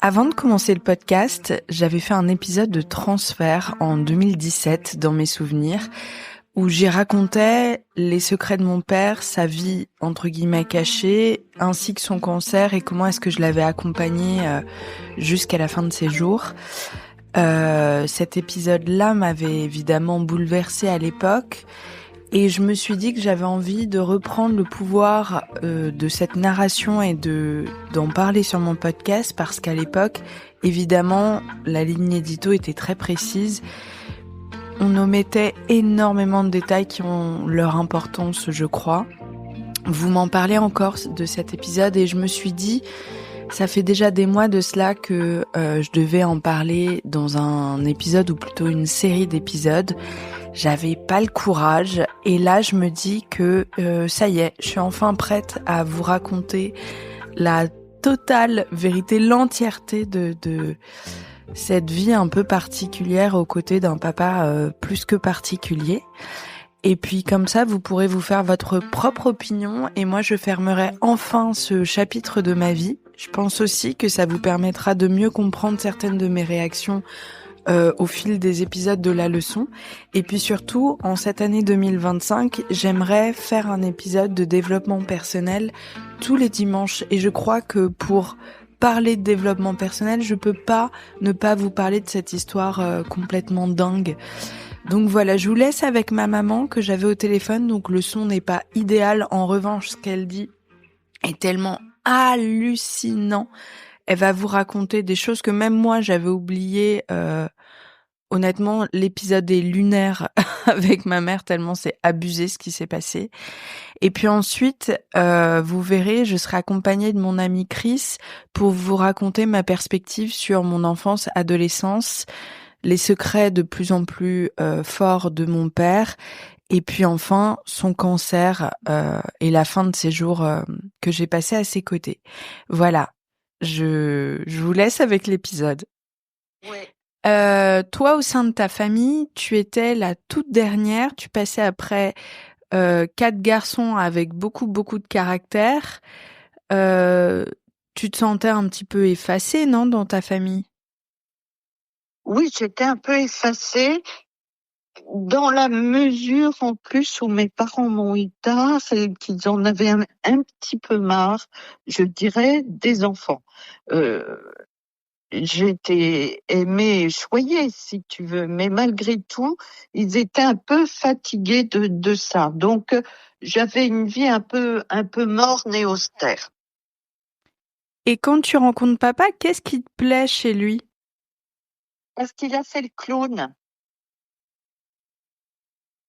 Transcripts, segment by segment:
Avant de commencer le podcast, j'avais fait un épisode de Transfert en 2017 dans mes souvenirs où j'y racontais les secrets de mon père, sa vie entre guillemets cachée, ainsi que son cancer et comment est-ce que je l'avais accompagné jusqu'à la fin de ses jours. Cet épisode-là m'avait évidemment bouleversée à l'époque et je me suis dit que j'avais envie de reprendre le pouvoir de cette narration et d'en parler sur mon podcast parce qu'à l'époque, évidemment, la ligne édito était très précise. On omettait énormément de détails qui ont leur importance, je crois. Vous m'en parlez encore de cet épisode et je me suis dit, ça fait déjà des mois de cela que je devais en parler dans un épisode ou plutôt une série d'épisodes. J'avais pas le courage et là je me dis que ça y est, je suis enfin prête à vous raconter la totale vérité, l'entièreté de cette vie un peu particulière aux côtés d'un papa plus que particulier. Et puis comme ça, vous pourrez vous faire votre propre opinion et moi je fermerai enfin ce chapitre de ma vie. Je pense aussi que ça vous permettra de mieux comprendre certaines de mes réactions au fil des épisodes de la leçon. Et puis surtout, en cette année 2025, j'aimerais faire un épisode de développement personnel tous les dimanches. Et je crois que pour parler de développement personnel, je peux pas ne pas vous parler de cette histoire complètement dingue. Donc voilà, je vous laisse avec ma maman que j'avais au téléphone, donc le son n'est pas idéal. En revanche, ce qu'elle dit est tellement hallucinant. Elle va vous raconter des choses que même moi j'avais oubliées. Honnêtement, l'épisode est lunaire avec ma mère tellement c'est abusé ce qui s'est passé. Et puis ensuite, vous verrez, je serai accompagnée de mon ami Chris pour vous raconter ma perspective sur mon enfance, adolescence, les secrets de plus en plus forts de mon père, et puis enfin son cancer et la fin de ces jours que j'ai passé à ses côtés. Voilà, je vous laisse avec l'épisode. Ouais. Toi, au sein de ta famille, tu étais la toute dernière, tu passais après 4 garçons avec beaucoup de caractère. Tu te sentais un petit peu effacée, non, dans ta famille? Oui, j'étais un peu effacée dans la mesure en plus où mes parents m'ont eu tard et qu'ils en avaient un petit peu marre, je dirais, des enfants. J'étais aimée et choyée, si tu veux, mais malgré tout, ils étaient un peu fatigués de ça. Donc, j'avais une vie un peu morne et austère. Et quand tu rencontres papa, qu'est-ce qui te plaît chez lui? Parce qu'il a fait le clown.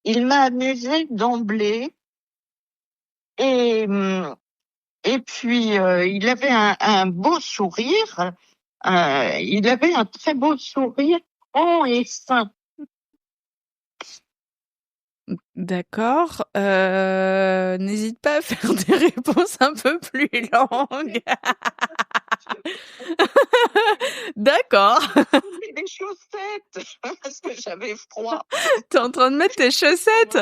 Il m'a amusée d'emblée et puis il avait un beau sourire. Il avait un très beau sourire franc et sain. D'accord. N'hésite pas à faire des réponses un peu plus longues. D'accord. J'ai des chaussettes parce que j'avais froid. T'es en train de mettre tes chaussettes?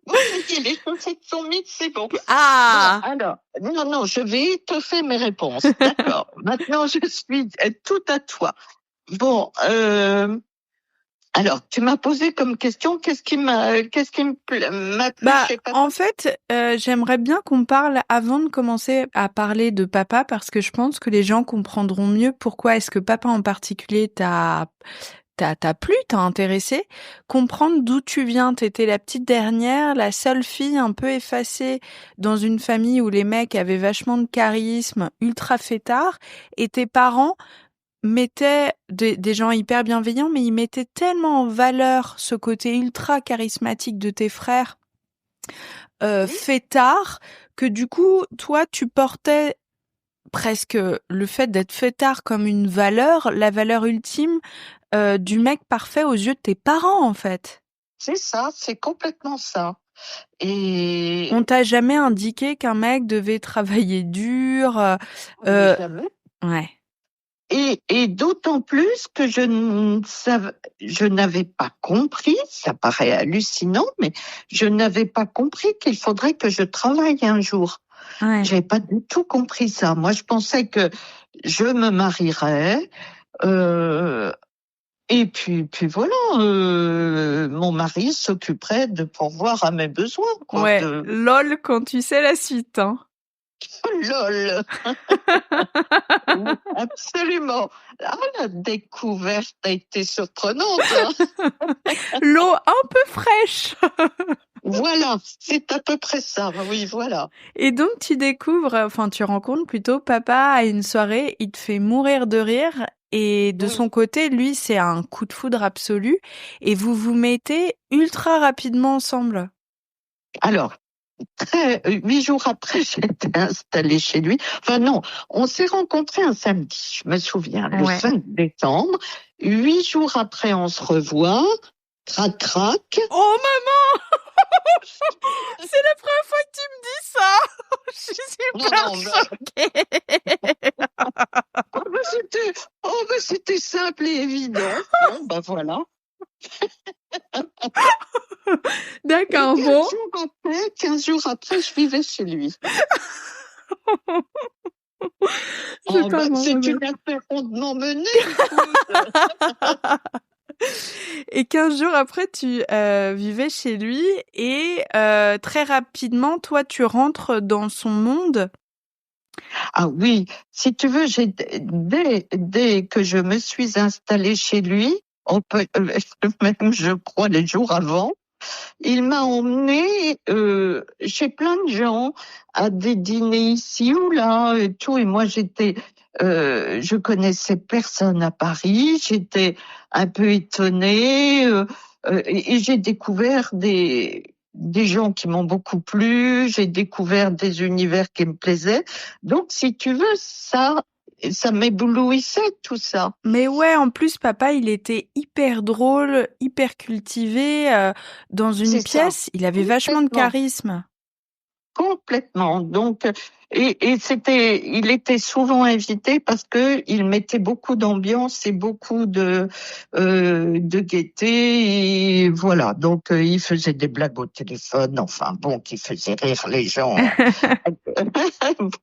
Bon, ça y est, les chaussettes sont mises, c'est bon. Ah! Bon, alors, non, je vais étoffer mes réponses. D'accord. Maintenant, je suis tout à toi. Bon, alors, tu m'as posé comme question, qu'est-ce qui m'a plu chez papa? En fait, j'aimerais bien qu'on parle avant de commencer à parler de papa parce que je pense que les gens comprendront mieux pourquoi est-ce que papa en particulier t'a plu, t'a intéressé. Comprendre d'où tu viens. T'étais la petite dernière, la seule fille un peu effacée dans une famille où les mecs avaient vachement de charisme, ultra fêtards, et tes parents mettaient des gens hyper bienveillants, mais ils mettaient tellement en valeur ce côté ultra charismatique de tes frères fêtards que du coup, toi, tu portais presque le fait d'être fêtard comme une valeur, la valeur ultime du mec parfait aux yeux de tes parents, en fait. C'est ça, c'est complètement ça. Et On t'a jamais indiqué qu'un mec devait travailler dur. jamais. Ouais. Et d'autant plus que je n'avais pas compris, ça paraît hallucinant, mais je n'avais pas compris qu'il faudrait que je travaille un jour. Ouais. J'avais pas du tout compris ça. Moi, je pensais que je me marierais, et puis voilà, mon mari s'occuperait de pourvoir à mes besoins, quoi. Ouais, lol quand tu sais la suite, hein. Lol. Oui, absolument. Ah, la découverte a été surprenante, hein. L'eau un peu fraîche. Voilà, c'est à peu près ça. Oui, voilà. Et donc tu rencontres plutôt papa à une soirée, il te fait mourir de rire et de Oui. son côté, lui, c'est un coup de foudre absolu et vous vous mettez ultra rapidement ensemble. Alors, 8 jours après, j'étais installée chez lui. Enfin non, on s'est rencontrés un samedi, je me souviens, le Ouais. 5 décembre. 8 jours après, on se revoit. Crac, crac. Oh maman! C'est la première fois que tu me dis ça! Je suis super choquée! C'était simple et évident. Bon, ben voilà. D'accord, Et bon. 15 jours après, je vivais chez lui. J'ai pas m'en c'est remettre. une affaire rondement menée, écoute. Et 15 jours après, tu vivais chez lui et très rapidement, toi, tu rentres dans son monde. Ah oui, si tu veux, dès que je me suis installée chez lui, on peut, même je crois les jours avant, il m'a emmené chez plein de gens à des dîners ici ou là et tout. Et moi, je connaissais personne à Paris. J'étais un peu étonnée et j'ai découvert des gens qui m'ont beaucoup plu. J'ai découvert des univers qui me plaisaient. Donc, si tu veux, ça m'éblouissait tout ça. Mais ouais, en plus, papa, il était hyper drôle, hyper cultivé. Dans une C'est ça. pièce, il avait vachement de Complètement. charisme. Complètement. Donc, il était souvent invité parce que il mettait beaucoup d'ambiance et beaucoup de gaieté. Et voilà. Donc, il faisait des blagues au téléphone. Enfin, bon, qui faisaient rire les gens.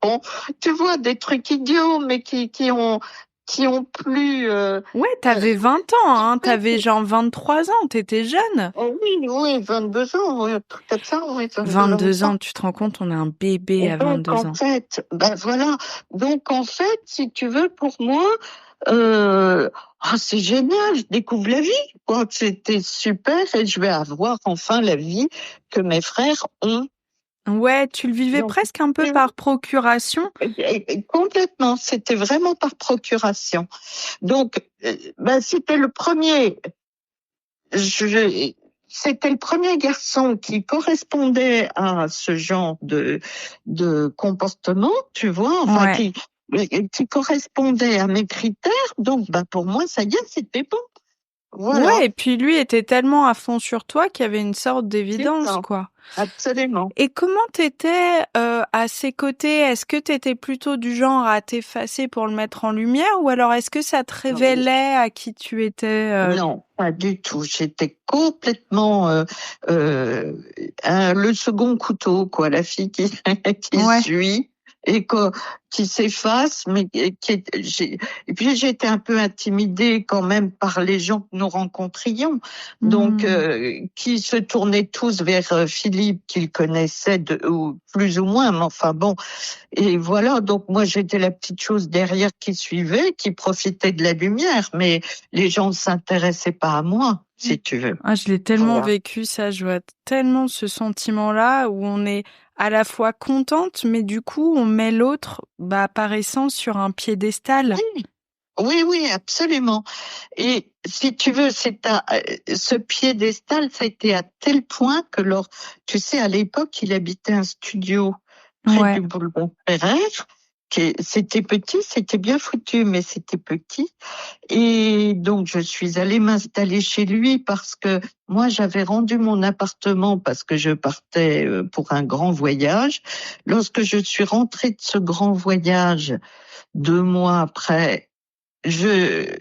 Bon, tu vois, des trucs idiots, mais qui ont plu. Ouais, t'avais 20 ans, hein. T'avais genre 23 ans, t'étais jeune. Oh oui, 22 ans, oui, un truc comme ça, oui, 22 ans, tu te rends compte, on est un bébé Et à donc, 22 en ans. fait, ben voilà. Donc, en fait, si tu veux, pour moi, c'est génial, je découvre la vie, quoi. C'était super et je vais avoir enfin la vie que mes frères ont. Ouais, tu le vivais Donc, presque un peu par procuration. complètement, c'était vraiment par procuration. Donc, c'était le premier. C'était le premier garçon qui correspondait à ce genre de comportement, tu vois, enfin Ouais. qui correspondait à mes critères. Donc, pour moi, ça y est, c'était bon. Voilà. Ouais, et puis lui était tellement à fond sur toi qu'il y avait une sorte C'est d'évidence, ça. quoi. Absolument. Et comment t'étais à ses côtés? Est-ce que t'étais plutôt du genre à t'effacer pour le mettre en lumière ou alors est-ce que ça te révélait à qui tu étais? Non, pas du tout. J'étais complètement le second couteau, quoi, la fille qui Ouais. suit et qui s'efface, mais et puis j'étais un peu intimidée quand même par les gens que nous rencontrions, donc qui se tournaient tous vers Philippe qu'ils connaissaient ou plus ou moins, mais enfin bon. Et voilà, donc moi j'étais la petite chose derrière qui suivait, qui profitait de la lumière, mais les gens ne s'intéressaient pas à moi, si tu veux. Ah, je l'ai tellement Voilà. vécu, ça, je vois tellement ce sentiment-là où on est à la fois contente, mais du coup, on met l'autre, apparaissant sur un piédestal. Oui, absolument. Et si tu veux, ce piédestal, ça a été à tel point que tu sais, à l'époque, il habitait un studio près Ouais. du boulevard Ferrer. C'était petit, c'était bien foutu, mais c'était petit. Et donc, je suis allée m'installer chez lui parce que moi, j'avais rendu mon appartement parce que je partais pour un grand voyage. Lorsque je suis rentrée de ce grand voyage, 2 mois après, je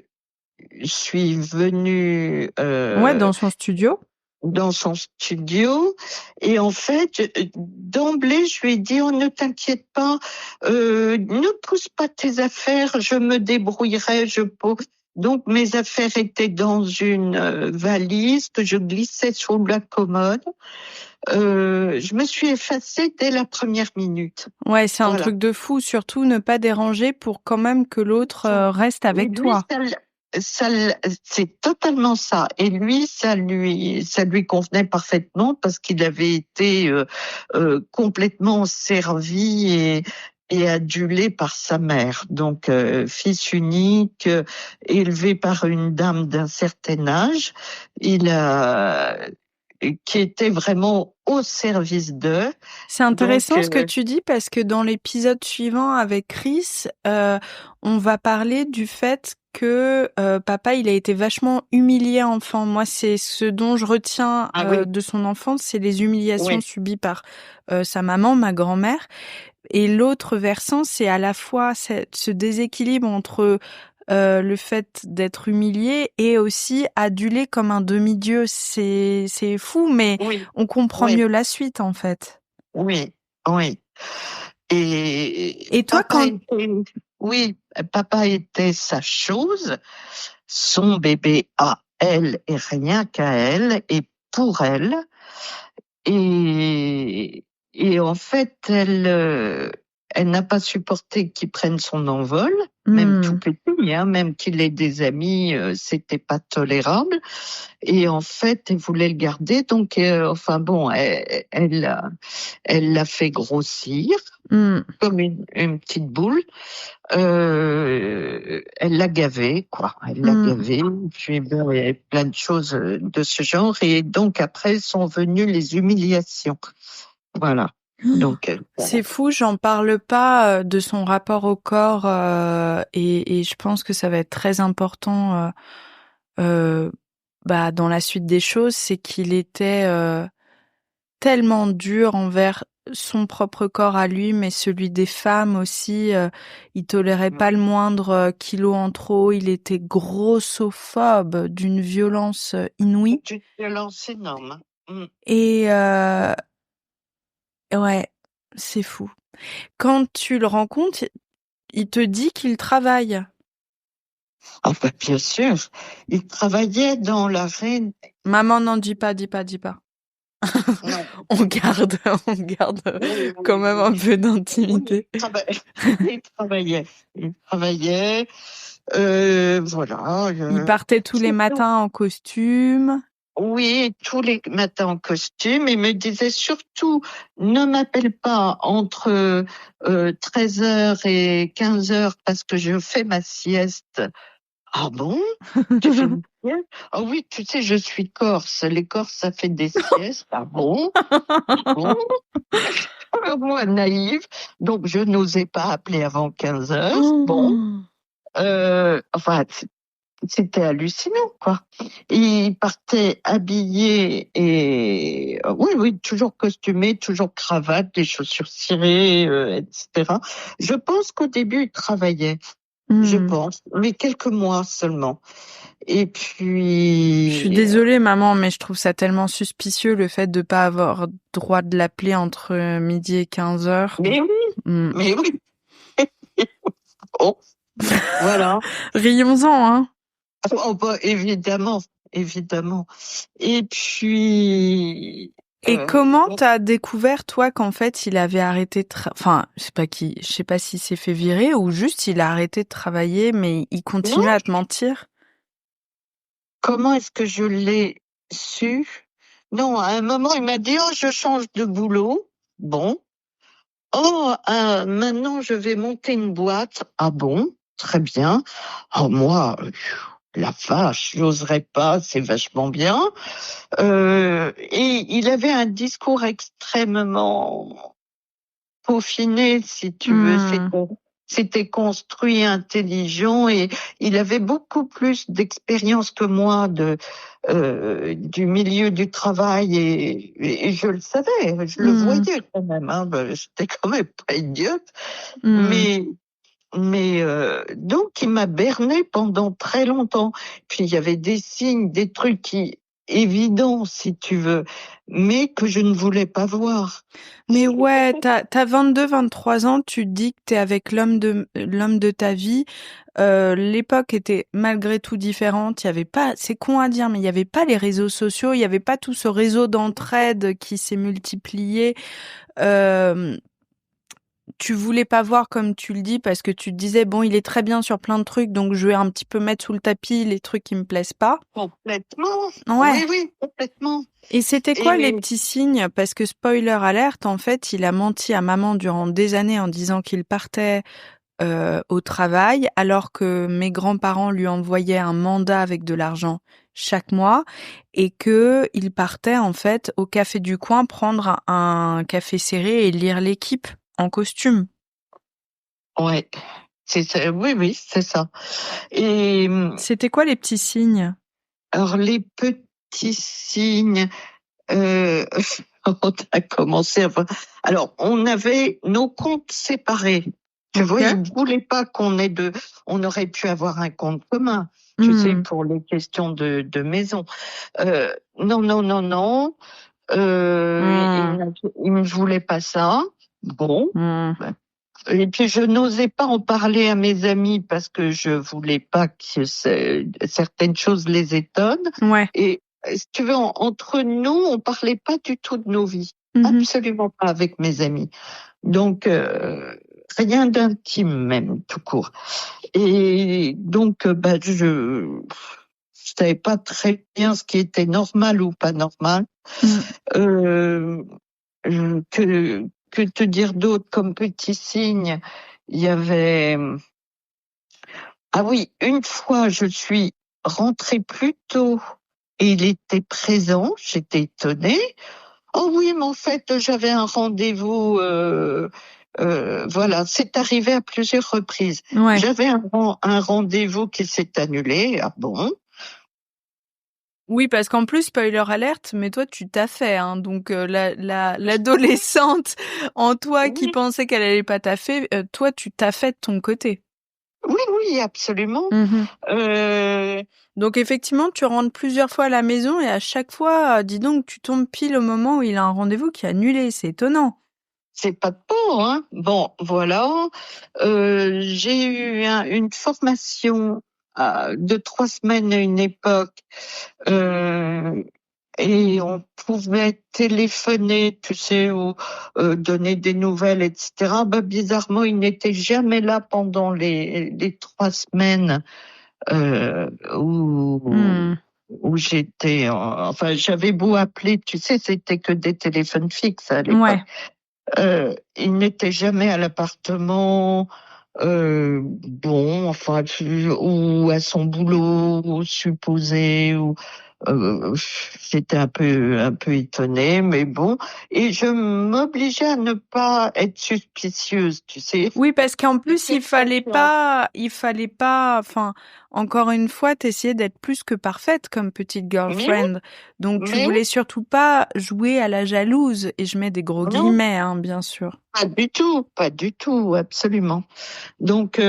suis venue. Ouais, dans son studio. dans son studio. Et en fait, d'emblée, je lui ai dit, oh, ne t'inquiète pas, ne pousse pas tes affaires, je me débrouillerai, Donc, mes affaires étaient dans une valise que je glissais sous la commode. Je me suis effacée dès la première minute. Ouais, c'est un truc de fou, surtout ne pas déranger pour quand même que l'autre reste avec toi. C'est totalement ça. Et lui, ça lui convenait parfaitement parce qu'il avait été complètement servi et adulé par sa mère. Donc, fils unique, élevé par une dame d'un certain âge, qui était vraiment au service d'eux. C'est intéressant ce que tu dis parce que dans l'épisode suivant avec Chris, on va parler du fait que papa, il a été vachement humilié enfant. Moi, c'est ce dont je retiens de son enfance, c'est les humiliations subies par sa maman, ma grand-mère. Et l'autre versant, c'est à la fois ce déséquilibre entre le fait d'être humilié et aussi adulé comme un demi-dieu. C'est fou, mais on comprend mieux la suite, en fait. Oui. Et toi, papa était sa chose, son bébé à elle et rien qu'à elle et pour elle. Et en fait, elle n'a pas supporté qu'il prenne son envol, même tout petit, même qu'il ait des amis, c'était pas tolérable. Et en fait, elle voulait le garder, donc elle l'a fait grossir comme une petite boule. Elle l'a gavé, quoi. Elle l'a gavé. Puis il y avait plein de choses de ce genre. Et donc après sont venues les humiliations. Voilà. Donc c'est fou, j'en parle pas de son rapport au corps et je pense que ça va être très important dans la suite des choses, c'est qu'il était tellement dur envers son propre corps à lui, mais celui des femmes aussi. Il tolérait pas le moindre kilo en trop. Il était grossophobe d'une violence inouïe. D'une violence énorme. Et ouais, c'est fou. Quand tu le rencontres, il te dit qu'il travaille. Ah bah bien sûr, il travaillait dans la reine. Maman, non, dis pas. on garde quand même un peu d'intimité. Il travaillait. Voilà. Il partait tous les matins en costume. Oui, tous les matins en costume et me disait surtout ne m'appelle pas entre 13h et 15h parce que je fais ma sieste. Ah bon? Tu fais une sieste? Ah oui, tu sais, je suis corse. Les Corses, ça fait des siestes. Ah bon? Bon. Moi, naïve. Donc, je n'osais pas appeler avant 15h. Bon. C'était hallucinant, quoi. Il partait habillé et oui, toujours costumé, toujours cravate, les chaussures cirées, etc. Je pense qu'au début, il travaillait. Je pense, mais quelques mois seulement. Et puis... Je suis désolée, maman, mais je trouve ça tellement suspicieux, le fait de pas avoir droit de l'appeler entre midi et 15h. Mais oui. Oh, voilà. Rions-en, hein. Oh, bah, évidemment. Et puis... Et comment t'as découvert, toi, qu'en fait, il avait arrêté je sais pas s'il s'est fait virer ou juste il a arrêté de travailler, mais il continuait à te mentir? Comment est-ce que je l'ai su? Non, à un moment, il m'a dit, oh, je change de boulot. Bon. Oh, maintenant, je vais monter une boîte. Ah bon? Très bien. Oh, moi, la vache, j'oserais pas, c'est vachement bien. Et il avait un discours extrêmement peaufiné, si tu veux. C'était construit, intelligent, et il avait beaucoup plus d'expérience que moi du milieu du travail, et je le savais, je le voyais quand même. Hein, j'étais quand même pas idiote, mais donc il m'a berné pendant très longtemps. Puis il y avait des signes, des trucs évident, si tu veux, mais que je ne voulais pas voir. Mais ouais, t'as 22, 23 ans, tu te dis que t'es avec l'homme de ta vie. L'époque était malgré tout différente. Il y avait pas, c'est con à dire, mais il y avait pas les réseaux sociaux, il y avait pas tout ce réseau d'entraide qui s'est multiplié. Euh, Tu voulais pas voir comme tu le dis parce que tu te disais bon, il est très bien sur plein de trucs, donc je vais un petit peu mettre sous le tapis les trucs qui me plaisent pas. Complètement. Ouais. Oui, complètement. Et c'était quoi les Et petits signes? Parce que spoiler alerte, en fait, il a menti à maman durant des années en disant qu'il partait au travail, alors que mes grands-parents lui envoyaient un mandat avec de l'argent chaque mois et que il partait en fait au café du coin prendre un café serré et lire L'Équipe en costume. ouais, c'est ça. Oui, c'est ça. Et C'était quoi les petits signes? alors les petits signes, euh, on a commencé. Alors on avait nos comptes séparés. Tu vois, Ok. ils ne voulaient pas qu'on ait deux. On aurait pu avoir un compte commun, tu sais, pour les questions de maison. Non, non, non, non. Ils ne voulaient pas ça. Bon. Et puis je n'osais pas en parler à mes amis parce que je voulais pas que certaines choses les étonnent. Ouais. Et si tu veux, entre nous, on parlait pas du tout de nos vies. Absolument pas avec mes amis. Donc rien d'intime même, tout court. Et donc je savais pas très bien ce qui était normal ou pas normal. Que te dire d'autre comme petit signe? Il y avait... Ah oui, une fois, je suis rentrée plus tôt et il était présent. J'étais étonnée. Oh oui, mais en fait, j'avais un rendez-vous... voilà, c'est arrivé à plusieurs reprises. Ouais. J'avais un rendez-vous qui s'est annulé. Ah bon? Oui, parce qu'en plus, spoiler alerte, mais toi, tu t'as fait, hein. Donc, l'adolescente en toi qui Oui. pensait qu'elle allait pas taffer, toi, tu t'as fait de ton côté. Oui, absolument. Donc, effectivement, tu rentres plusieurs fois à la maison et à chaque fois, dis donc, tu tombes pile au moment où il a un rendez-vous qui est annulé. C'est étonnant. C'est pas de peau, hein. Bon, voilà. J'ai eu une formation de 3 semaines à une époque, et on pouvait téléphoner, tu sais, ou donner des nouvelles, etc. Bah, bizarrement, il n'était jamais là pendant les 3 semaines où j'étais. Enfin, j'avais beau appeler, tu sais, c'était que des téléphones fixes à l'époque. Ouais. Il n'était jamais à l'appartement, bon, enfin, ou à son boulot, supposé, ou j'étais un peu étonnée, mais bon. Et je m'obligeais à ne pas être suspicieuse, tu sais. Oui, parce qu'en plus, il fallait pas, enfin, encore une fois, t'essayais d'être plus que parfaite comme petite girlfriend. Donc, tu voulais surtout pas jouer à la jalouse. Et je mets des gros guillemets, hein, bien sûr. Pas du tout, absolument. Donc,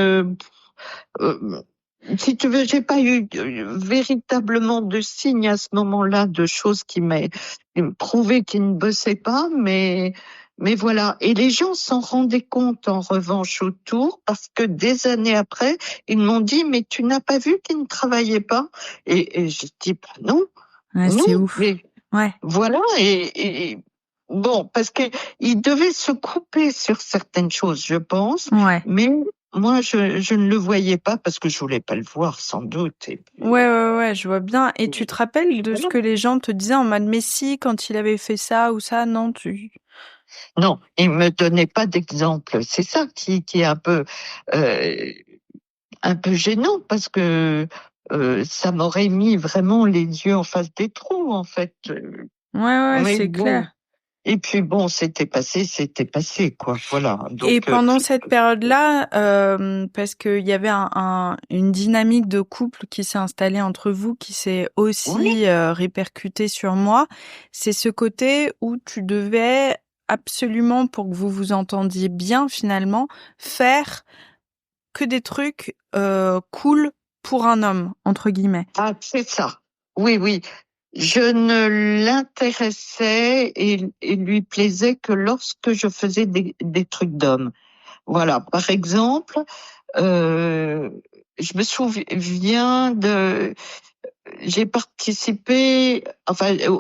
si tu veux, j'ai pas eu véritablement de signes à ce moment-là de choses qui m'aient prouvé qu'il ne bossait pas, mais voilà. Et les gens s'en rendaient compte en revanche autour parce que des années après, ils m'ont dit mais tu n'as pas vu qu'il ne travaillait pas? Et j'ai dit bah non, ouais, non. C'est ouf. Mais ouais. Voilà et bon parce que il devait se couper sur certaines choses, je pense. Ouais. Mais moi, je ne le voyais pas parce que je voulais pas le voir, sans doute. Et puis... Ouais, je vois bien. Et tu te rappelles de ce que les gens te disaient en mode mais si, quand il avait fait ça ou ça, non, Non, il me donnait pas d'exemple. C'est ça qui est un peu gênant parce que ça m'aurait mis vraiment les yeux en face des trous, en fait. Ouais, Mais c'est bon. clair. Et puis bon, c'était passé, quoi. Voilà. Donc, Et pendant cette période-là, parce qu'il y avait une dynamique de couple qui s'est installée entre vous, qui s'est aussi répercutée sur moi, c'est ce côté où tu devais absolument, pour que vous vous entendiez bien finalement, faire que des trucs cool pour un homme, entre guillemets. Ah, c'est ça. Oui. Je ne l'intéressais et lui plaisais que lorsque je faisais des trucs d'homme. Voilà, par exemple, je me souviens j'ai participé,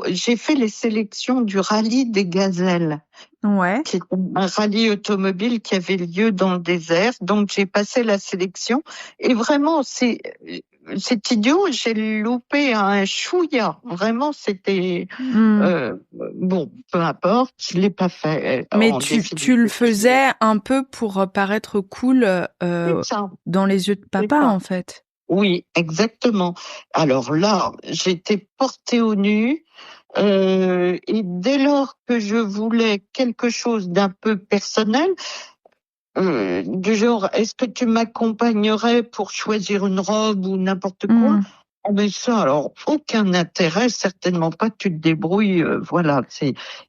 j'ai fait les sélections du rallye des gazelles. Ouais. Qui est un rallye automobile qui avait lieu dans le désert. Donc, j'ai passé la sélection. Et vraiment, c'est idiot, j'ai loupé un chouïa. Vraiment, c'était... bon, peu importe, je l'ai pas fait. Mais tu le faisais un peu pour paraître cool dans les yeux de papa, en fait. Oui, exactement. Alors là, j'étais portée au nu. Et dès lors que je voulais quelque chose d'un peu personnel, du genre, est-ce que tu m'accompagnerais pour choisir une robe ou n'importe quoi? Mais ça, alors, aucun intérêt, certainement pas, tu te débrouilles, voilà.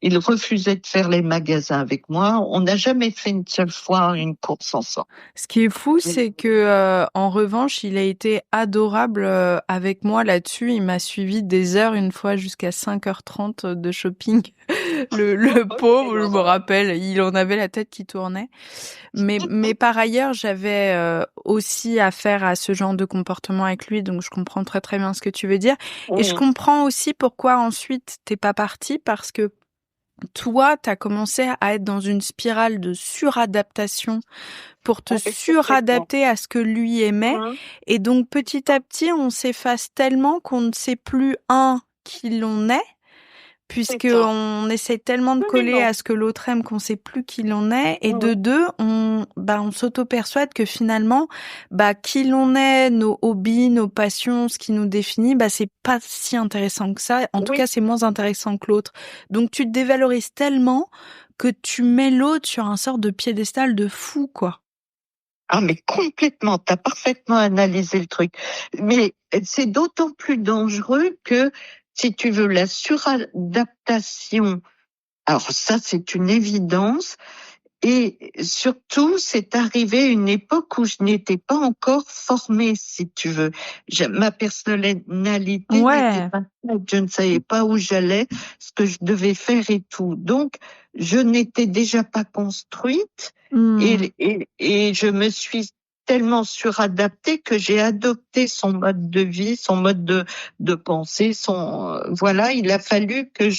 Il refusait de faire les magasins avec moi. On n'a jamais fait une seule fois une course ensemble. Ce qui est fou, c'est que, en revanche, il a été adorable avec moi là-dessus. Il m'a suivi des heures, une fois jusqu'à 5h30 de shopping. Le pauvre, je me rappelle, il en avait la tête qui tournait. Mais par ailleurs, j'avais aussi affaire à ce genre de comportement avec lui, donc je comprends très très bien ce que tu veux dire. Et je comprends aussi pourquoi ensuite t'es pas partie, parce que toi, t'as commencé à être dans une spirale de suradaptation pour te suradapter à ce que lui aimait. Et donc petit à petit, on s'efface tellement qu'on ne sait plus, qui l'on est, puisqu'on essaie tellement de coller à ce que l'autre aime qu'on sait plus qui l'on est, et de deux, on s'auto-persuade que finalement, qui l'on est, nos hobbies, nos passions, ce qui nous définit, c'est pas si intéressant que ça. En tout cas, c'est moins intéressant que l'autre. Donc tu te dévalorises tellement que tu mets l'autre sur un sort de piédestal de fou, quoi. Ah, mais complètement, t'as parfaitement analysé le truc. Mais c'est d'autant plus dangereux que, si tu veux, la suradaptation, alors ça, c'est une évidence. Et surtout, c'est arrivé à une époque où je n'étais pas encore formée, si tu veux. Ma personnalité n'était pas faite, je ne savais pas où j'allais, ce que je devais faire et tout. Donc, je n'étais déjà pas construite et je me suis tellement suradaptée que j'ai adopté son mode de vie, son mode de pensée, voilà, il a fallu que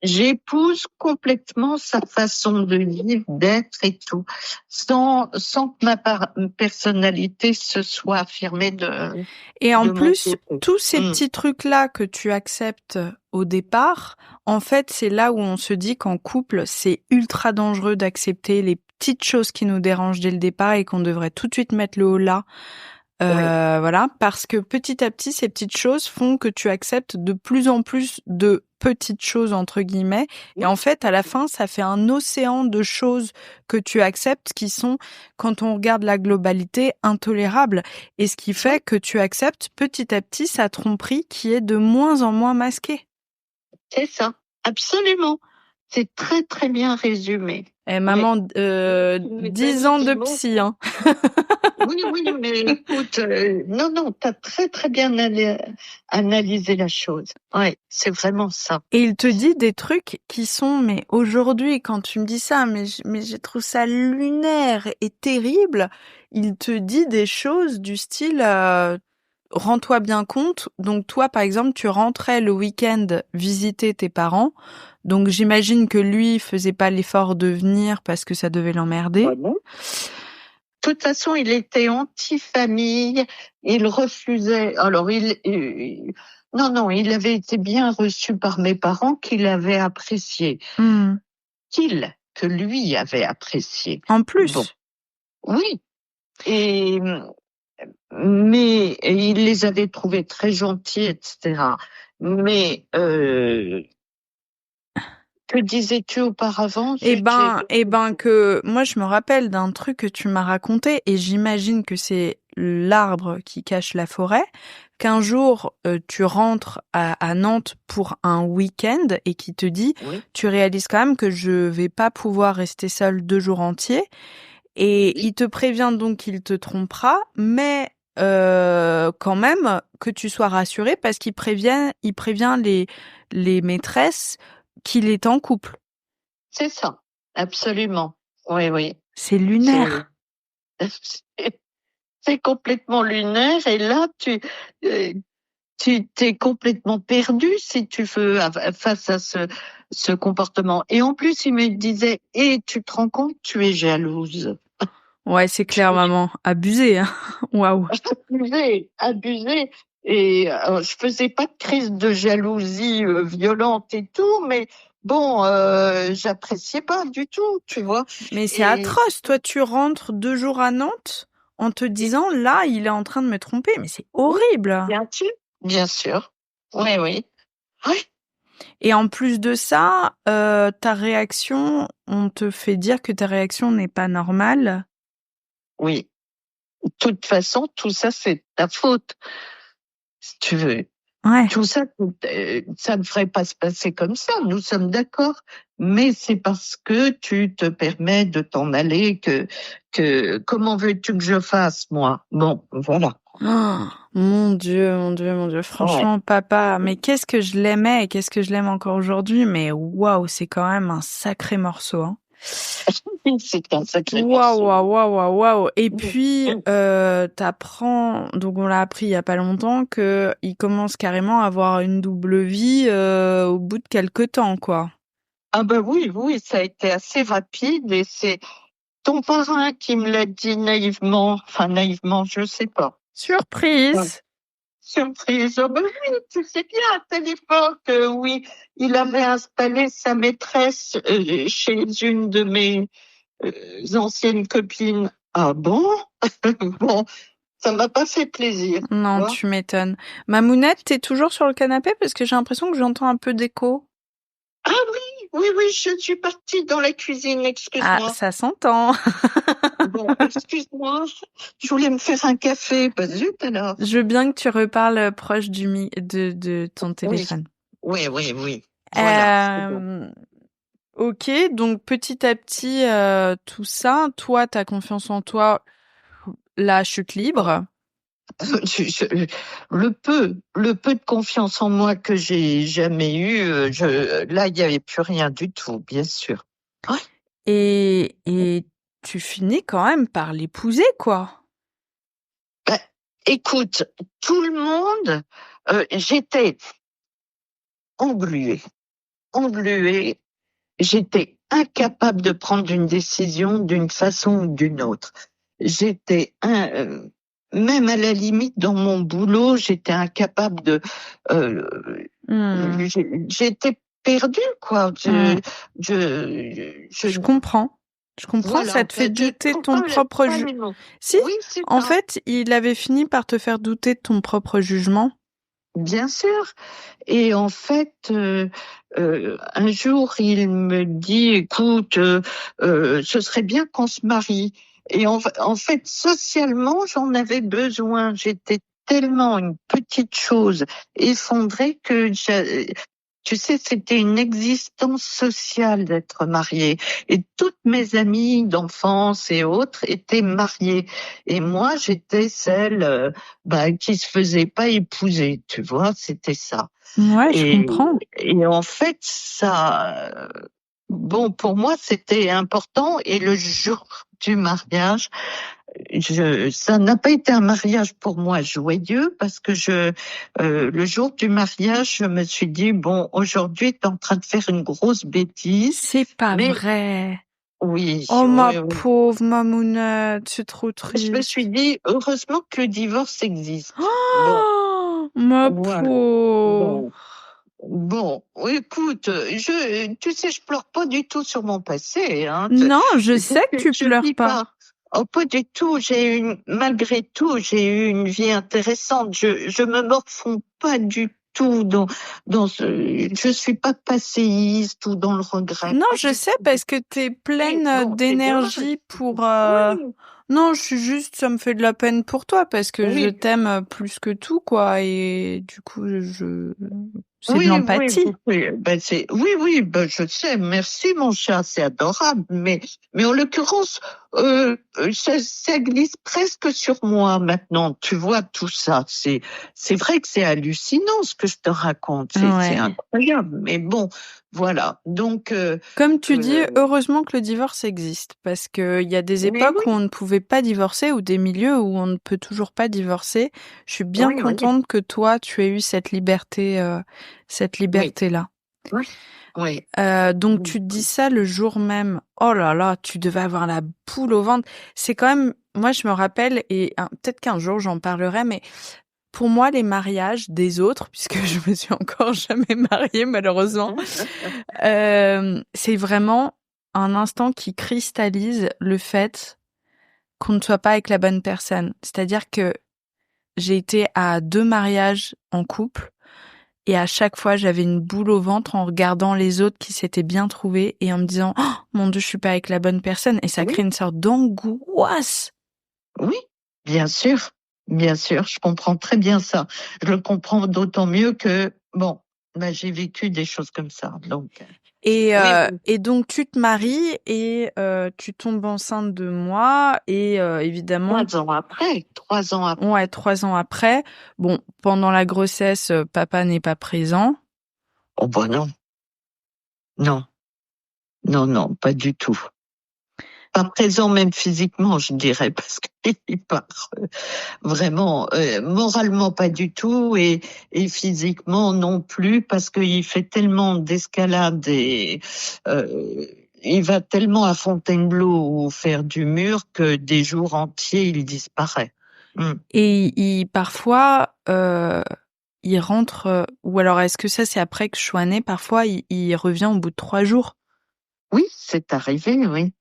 j'épouse complètement sa façon de vivre, d'être et tout, sans que ma personnalité se soit affirmée Et en plus, tous ces petits trucs-là que tu acceptes au départ, en fait, c'est là où on se dit qu'en couple, c'est ultra dangereux d'accepter les petites choses qui nous dérangent dès le départ et qu'on devrait tout de suite mettre le haut là. Voilà, parce que petit à petit, ces petites choses font que tu acceptes de plus en plus de petites choses, entre guillemets. Et en fait, à la fin, ça fait un océan de choses que tu acceptes qui sont, quand on regarde la globalité, intolérables. Et ce qui fait que tu acceptes petit à petit sa tromperie qui est de moins en moins masquée. C'est ça, absolument. C'est très très bien résumé. Maman, 10 ans de psy, hein. Oui, mais écoute, non, t'as très très bien analysé la chose. Ouais, c'est vraiment ça. Et il te dit des trucs qui sont, mais aujourd'hui, quand tu me dis ça, mais je trouve ça lunaire et terrible. Il te dit des choses du style, rends-toi bien compte. Donc toi, par exemple, tu rentrais le week-end visiter tes parents. Donc j'imagine que lui faisait pas l'effort de venir parce que ça devait l'emmerder. Ah bon ? De toute façon, il était anti-famille, il refusait. Alors, non, il avait été bien reçu par mes parents, qu'il avait apprécié. Que lui avait apprécié. En plus. Bon. Oui. Mais il les avait trouvés très gentils, etc. Mais que disais-tu auparavant? Que moi je me rappelle d'un truc que tu m'as raconté et j'imagine que c'est l'arbre qui cache la forêt. Qu'un jour tu rentres à Nantes pour un week-end et qui te dit, tu réalises quand même que je vais pas pouvoir rester seule 2 jours entiers. Et il te prévient donc qu'il te trompera, mais quand même que tu sois rassurée parce il prévient les maîtresses qu'il est en couple. C'est ça, absolument. Oui, oui. C'est C'est lunaire. c'est complètement lunaire et là tu t'es complètement perdu si tu veux face à ce comportement. Et en plus, il me disait, et tu te rends compte, tu es jalouse. Ouais, c'est clair, maman. Abusé, hein. Waouh. Abusé. Et je faisais pas de crise de jalousie violente et tout, mais bon, j'appréciais pas du tout, tu vois. Mais c'est Et atroce. Toi, tu rentres 2 jours à Nantes en te disant, là, il est en train de me tromper. Mais c'est horrible. bien sûr, bien sûr. Oui, oui. Oui, Et en plus de ça, ta réaction, on te fait dire que ta réaction n'est pas normale. oui. De toute façon, tout ça, c'est ta faute, si tu veux. Ouais. Tout ça, ça ne devrait pas se passer comme ça, nous sommes d'accord. Mais c'est parce que tu te permets de t'en aller que comment veux-tu que je fasse, moi? Bon, voilà. Oh, mon Dieu, mon Dieu, mon Dieu. Ouais. Franchement, papa, mais qu'est-ce que je l'aimais et qu'est-ce que je l'aime encore aujourd'hui. Mais waouh, c'est quand même un sacré morceau, hein. C'est un sacré Waouh, morceau. waouh, waouh, waouh, waouh. Et Mm, puis, mm. t'apprends, donc on l'a appris il y a pas longtemps, que il commence carrément à avoir une double vie au bout de quelques temps, quoi. Ah ben oui, oui, ça a été assez rapide et c'est ton parrain qui me l'a dit naïvement, enfin naïvement, je sais pas. Ouais. Surprise! Surprise. Oh ben oui, tu sais bien, à telle époque, oui, il avait installé sa maîtresse chez une de mes anciennes copines. Ah bon? Bon, ça m'a pas fait plaisir, tu Non, vois. tu m'étonnes. Mamounette, t'es toujours sur le canapé parce que j'ai l'impression que j'entends un peu d'écho. Ah oui, oui, oui, je suis partie dans la cuisine, Ah, excuse-moi. ça s'entend. Bon, excuse-moi, je voulais me faire un café, pas zut alors. Je veux bien que tu reparles proche de ton Oui, téléphone. oui, oui, oui. Voilà, c'est bon. Ok, donc petit à petit, tout ça, toi, ta confiance en toi, la chute libre. Le peu de confiance en moi que j'ai jamais eu, là, il n'y avait plus rien du tout, bien sûr. Ouais. Et tu finis quand même par l'épouser, quoi. Ben, écoute, tout le monde, j'étais engluée, engluée. J'étais incapable de prendre une décision d'une façon ou d'une autre. J'étais même à la limite dans mon boulot, j'étais incapable de. Euh, J'étais perdue, quoi. Je comprends. Je comprends, ça Voilà. te fait Je douter de trouve ton propre pas les mots. Si, Oui, c'est en ça. fait, il avait fini par te faire douter de ton propre jugement. Bien sûr. Et en fait, un jour, il me dit, écoute, ce serait bien qu'on se marie. Et en fait, socialement, j'en avais besoin. J'étais tellement une petite chose effondrée que tu sais, c'était une existence sociale d'être mariée. Et toutes mes amies d'enfance et autres étaient mariées. Et moi, j'étais celle qui se faisait pas épouser, tu vois, c'était ça. Ouais, je Et, comprends. et en fait, ça, bon, pour moi, c'était important. Et le jour du mariage, ça n'a pas été un mariage pour moi joyeux parce que le jour du mariage, je me suis dit, bon, aujourd'hui, tu es en train de faire une grosse bêtise. C'est pas Mais vrai. oui, Oh, ma oui, oui. pauvre Mamounette, c'est trop Je me suis triste. dit, heureusement que le divorce existe. Bon, Oh, ma voilà. pauvre. Bon. Bon, écoute, tu sais, je pleure pas du tout sur mon passé, hein. Non, je sais que tu Je pleures vis pas. pas. Oh, pas du tout. Malgré tout, j'ai eu une vie intéressante. Je me morfonds pas du tout je suis pas passéiste ou dans le regret. Non, Pas je du sais tout. parce que t'es Mais pleine bon, c'est dommage. d'énergie pour. Oui, Non, je suis juste, ça me fait de la peine pour toi parce que je oui. t'aime plus que tout, quoi. Et du coup, je. C'est de l'empathie. Oui, oui, je sais. Merci, mon chat, c'est adorable. Mais en l'occurrence, ça glisse presque sur moi maintenant. Tu vois tout ça. C'est vrai que c'est hallucinant ce que je te raconte. C'est incroyable. Mais bon, voilà. Donc, comme tu dis, heureusement que le divorce existe, parce que il y a des époques où on ne pouvait pas divorcer, ou des milieux où on ne peut toujours pas divorcer. Je suis bien contente que toi, tu aies eu cette liberté-là. Oui. Donc tu te dis ça le jour même. Oh là là, tu devais avoir la boule au ventre. C'est quand même, moi je me rappelle, et peut-être qu'un jour j'en parlerai, mais pour moi les mariages des autres, puisque je me suis encore jamais mariée malheureusement, c'est vraiment un instant qui cristallise le fait qu'on ne soit pas avec la bonne personne. C'est-à-dire que j'ai été à 2 mariages en couple. Et à chaque fois, j'avais une boule au ventre en regardant les autres qui s'étaient bien trouvés et en me disant « Oh, mon Dieu, je suis pas avec la bonne personne ». Et ça crée une sorte d'angoisse. Oui, bien sûr, je comprends très bien ça. Je le comprends d'autant mieux que, j'ai vécu des choses comme ça, donc... Et donc, tu te maries et tu tombes enceinte de moi et évidemment... 3 ans après. Ouais, 3 ans après. Bon, pendant la grossesse, papa n'est pas présent. Oh non. Non, pas du tout. Pas présent même physiquement, je dirais, parce qu'il part vraiment moralement pas du tout et physiquement non plus, parce qu'il fait tellement d'escalade et il va tellement à Fontainebleau ou faire du mur que des jours entiers il disparaît. Et parfois il rentre, ou alors est-ce que ça c'est après que je sois née, parfois il revient au bout de 3 jours? Oui, c'est arrivé, oui.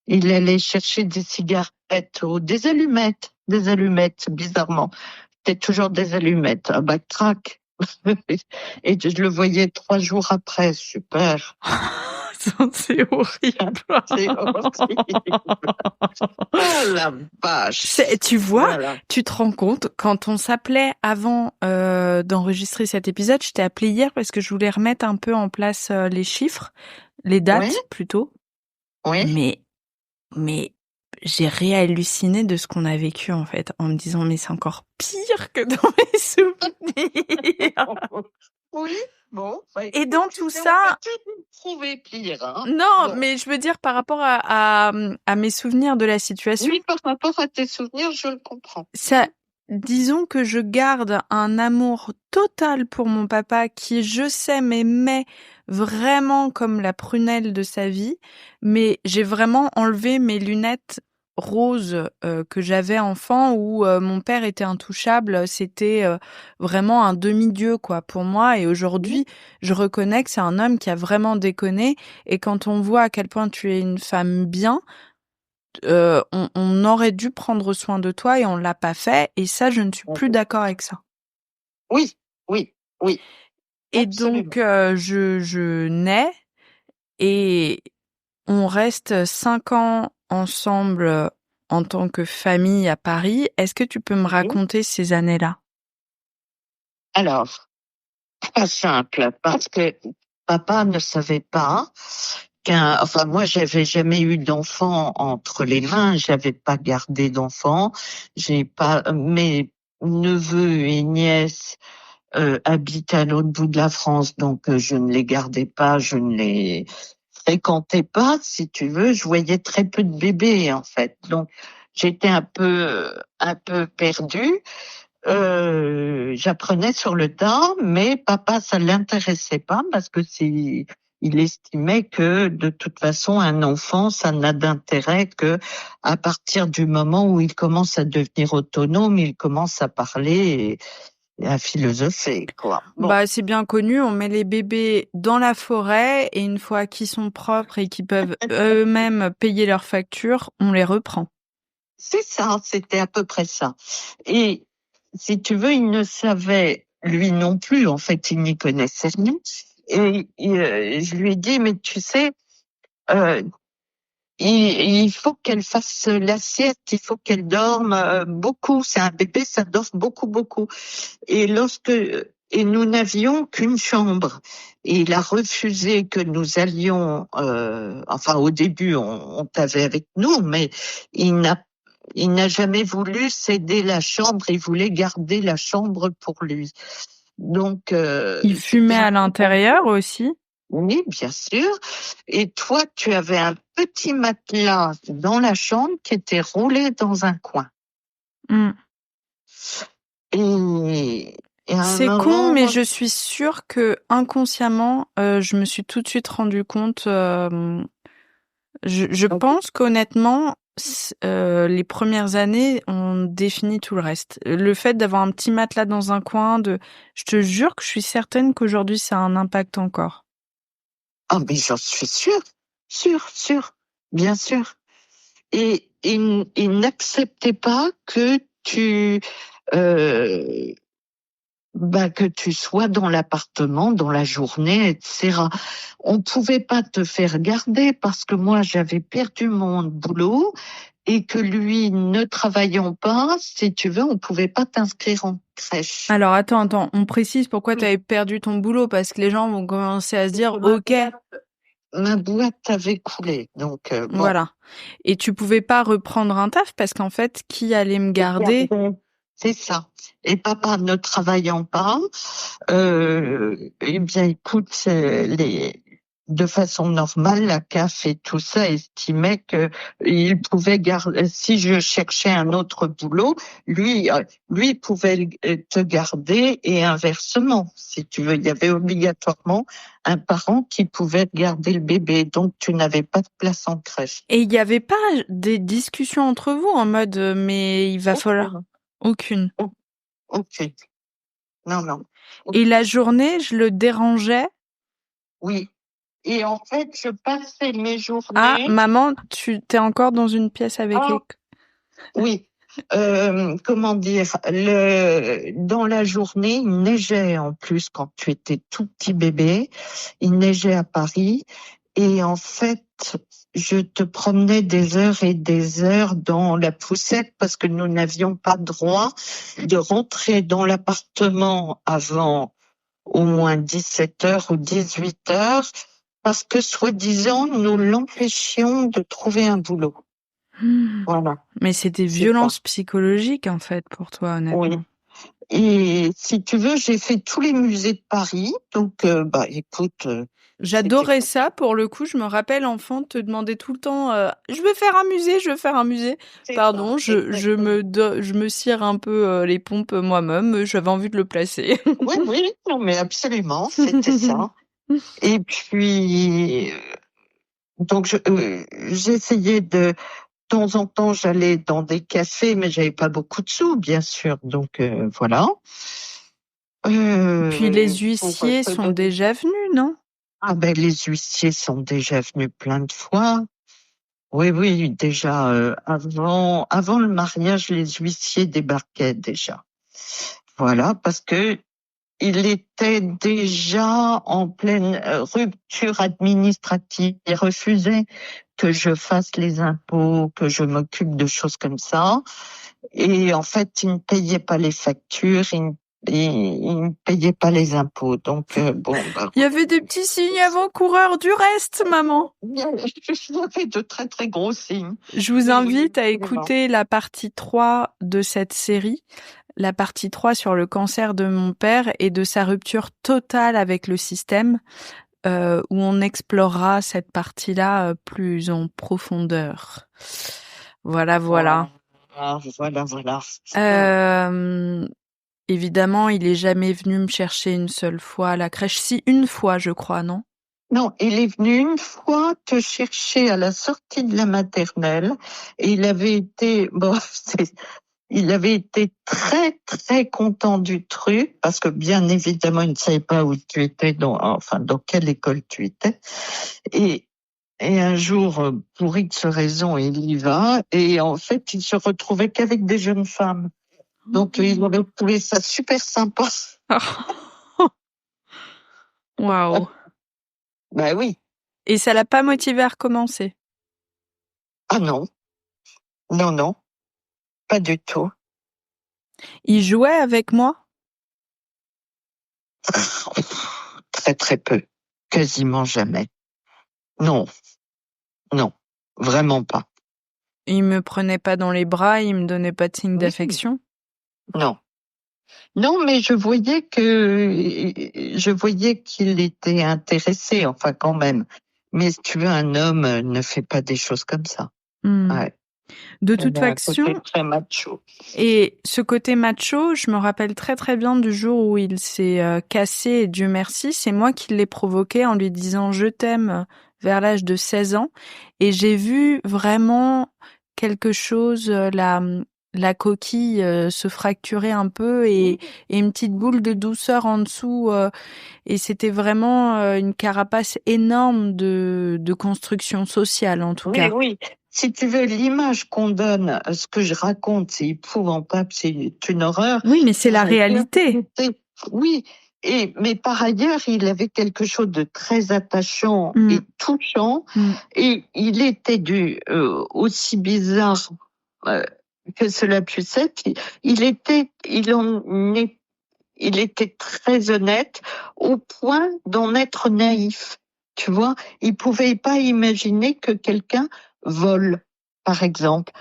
Il allait chercher des cigarettes ou des allumettes, bizarrement. C'était toujours des allumettes, un backtrack. Et je le voyais 3 jours après, super. C'est horrible. C'est horrible. Oh la vache. Tu vois, tu te rends compte, quand on s'appelait avant d'enregistrer cet épisode, je t'ai appelé hier parce que je voulais remettre un peu en place les chiffres, les dates plutôt. Oui. Mais j'ai réhalluciné de ce qu'on a vécu en fait, en me disant mais c'est encore pire que dans mes souvenirs. Oui, bon. Et dans tout ça, trouver pire. Hein. Non, mais je veux dire par rapport à mes souvenirs de la situation. Oui, par rapport à tes souvenirs, je le comprends. Ça, disons que je garde un amour total pour mon papa qui, je sais, m'aimait vraiment comme la prunelle de sa vie, mais j'ai vraiment enlevé mes lunettes roses que j'avais enfant où mon père était intouchable, c'était vraiment un demi-dieu quoi pour moi, et aujourd'hui je reconnais que c'est un homme qui a vraiment déconné, et quand on voit à quel point tu es une femme bien, on aurait dû prendre soin de toi et on l'a pas fait, et ça je ne suis plus d'accord avec ça. Oui. Et absolument. donc je nais et on reste 5 ans ensemble en tant que famille à Paris. Est-ce que tu peux me raconter ces années-là? Alors, pas simple, parce que papa ne savait pas moi, j'avais jamais eu d'enfant entre les mains, j'avais pas gardé d'enfant, mes neveux et nièces habitent à l'autre bout de la France, donc je ne les gardais pas, je ne les fréquentais pas, si tu veux. Je voyais très peu de bébés en fait, donc j'étais un peu perdue. J'apprenais sur le tas, mais papa, ça l'intéressait pas parce que il estimait que de toute façon un enfant, ça n'a d'intérêt que à partir du moment où il commence à devenir autonome, il commence à parler et à philosopher, quoi. Bon. C'est bien connu, on met les bébés dans la forêt et une fois qu'ils sont propres et qu'ils peuvent eux-mêmes payer leurs factures, on les reprend. C'est ça, c'était à peu près ça. Et si tu veux, il ne savait, lui non plus, en fait, il n'y connaissait rien. Et je lui ai dit, mais tu sais, il faut qu'elle fasse la sieste, il faut qu'elle dorme beaucoup. C'est un bébé, ça dort beaucoup. Et et nous n'avions qu'une chambre. Et il a refusé que nous allions, enfin au début on t'avait avec nous, mais il n'a jamais voulu céder la chambre, il voulait garder la chambre pour lui. Donc Il fumait à l'intérieur aussi? Oui, bien sûr. Et toi, tu avais un petit matelas dans la chambre qui était roulé dans un coin. Mmh. Et à un C'est con, moment, mais je suis sûre que inconsciemment, je me suis tout de suite rendu compte. Je pense qu'honnêtement, les premières années, on définit tout le reste. Le fait d'avoir un petit matelas dans un coin, je te jure que je suis certaine qu'aujourd'hui, ça a un impact encore. Ah, mais j'en suis sûre, bien sûr. Et il n'acceptait pas que que tu sois dans l'appartement, dans la journée, etc. On pouvait pas te faire garder parce que moi, j'avais perdu mon boulot et que lui, ne travaillant pas, si tu veux, on pouvait pas t'inscrire en crèche. Alors attends, on précise pourquoi tu avais perdu ton boulot, parce que les gens vont commencer à se dire, ok, Ma boîte avait coulé, donc bon. voilà. Et tu pouvais pas reprendre un taf parce qu'en fait, qui allait me garder? C'est ça. Et papa ne travaillant pas, eh bien, écoute, de façon normale, la CAF et tout ça estimait que il pouvait garder, si je cherchais un autre boulot, lui pouvait te garder et inversement, si tu veux. Il y avait obligatoirement un parent qui pouvait garder le bébé, donc tu n'avais pas de place en crèche. Et il n'y avait pas des discussions entre vous en mode, mais il va falloir... Aucune. Ok. Non. Et la journée, je le dérangeais? Oui. Et en fait, je passais mes journées. Ah, maman, tu t'es encore dans une pièce avec les... Oui. Comment dire, dans la journée, il neigeait en plus quand tu étais tout petit bébé. Il neigeait à Paris. Et en fait, je te promenais des heures et des heures dans la poussette parce que nous n'avions pas droit de rentrer dans l'appartement avant au moins 17 heures ou 18 heures parce que, soi-disant, nous l'empêchions de trouver un boulot. Voilà. Mais c'était violence psychologique, en fait, pour toi, honnêtement. Oui. Et si tu veux, j'ai fait tous les musées de Paris. Donc, écoute... J'adorais ça, pour le coup. Je me rappelle, enfant, te demander tout le temps je veux faire un musée. Pardon, je me cire un peu les pompes moi-même. J'avais envie de le placer. Oui, non, mais absolument, c'était ça. Et puis, donc, j'essayais de temps en temps, j'allais dans des cafés, mais j'avais pas beaucoup de sous, bien sûr. Donc, voilà. Puis les huissiers sont déjà venus, non? Ah ben, les huissiers sont déjà venus plein de fois. Oui, déjà avant le mariage, les huissiers débarquaient déjà. Voilà, parce que il était déjà en pleine rupture administrative. Il refusait que je fasse les impôts, que je m'occupe de choses comme ça. Et en fait, il ne payait pas les factures, il ne payait pas les impôts. Donc, bon... Il y avait des petits signes avant-coureurs du reste, maman. Il y avait de très, très gros signes. Je vous invite à écouter la partie 3 de cette série. La partie 3 sur le cancer de mon père et de sa rupture totale avec le système, où on explorera cette partie-là plus en profondeur. Voilà. Voilà. Évidemment, il est jamais venu me chercher une seule fois à la crèche. Si, une fois, je crois, non? Non, il est venu une fois te chercher à la sortie de la maternelle et il avait été, il avait été très, très content du truc parce que bien évidemment, il ne savait pas où tu étais, dans quelle école tu étais. Et un jour, pour X raison, il y va et en fait, il se retrouvait qu'avec des jeunes femmes. Donc, ils ont trouvé ça super sympa. Waouh. Ben oui. Et ça l'a pas motivé à recommencer? Ah non. Non. Pas du tout. Il jouait avec moi? Très très peu, quasiment jamais. Non, non, vraiment pas. Il me prenait pas dans les bras, il me donnait pas de signe d'affection? Non. Non, mais je voyais qu'il était intéressé, enfin quand même. Mais si tu veux, un homme ne fait pas des choses comme ça. Ouais. De toute façon, très macho. et ce côté macho, je me rappelle très très bien du jour où il s'est cassé, et Dieu merci, c'est moi qui l'ai provoqué en lui disant je t'aime vers l'âge de 16 ans, et j'ai vu vraiment quelque chose, la coquille se fracturer un peu, et une petite boule de douceur en dessous, et c'était vraiment une carapace énorme de construction sociale en tout cas. Oui. Si tu veux, l'image qu'on donne, ce que je raconte, c'est épouvantable, c'est une horreur. Oui, mais c'est la réalité. Oui, mais par ailleurs, il avait quelque chose de très attachant et touchant, et il était aussi bizarre que cela puisse être. Il était très honnête au point d'en être naïf. Tu vois, il pouvait pas imaginer que quelqu'un vole, par exemple.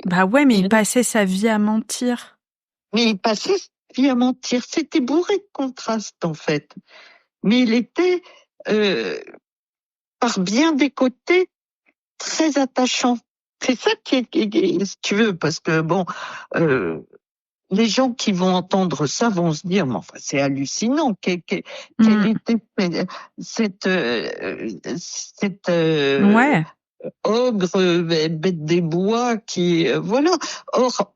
Bah ouais, mais il passait sa vie à mentir. Mais il passait sa vie à mentir. C'était bourré de contrastes, en fait. Mais il était, par bien des côtés, très attachant. C'est ça qui est, si tu veux, parce que bon, les gens qui vont entendre ça vont se dire, mais enfin, c'est hallucinant. Quelle était cette Ouais. ogre, bête des bois qui, voilà. Or,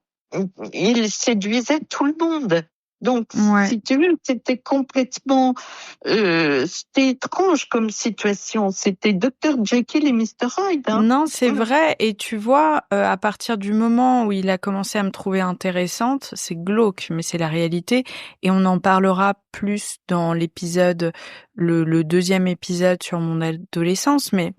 il séduisait tout le monde. Donc, si tu veux, c'était complètement, c'était étrange comme situation. C'était Dr. Jekyll et Mr. Hyde. Hein. Non, c'est vrai. Et tu vois, à partir du moment où il a commencé à me trouver intéressante, c'est glauque, mais c'est la réalité. Et on en parlera plus dans l'épisode, le deuxième épisode sur mon adolescence. Mais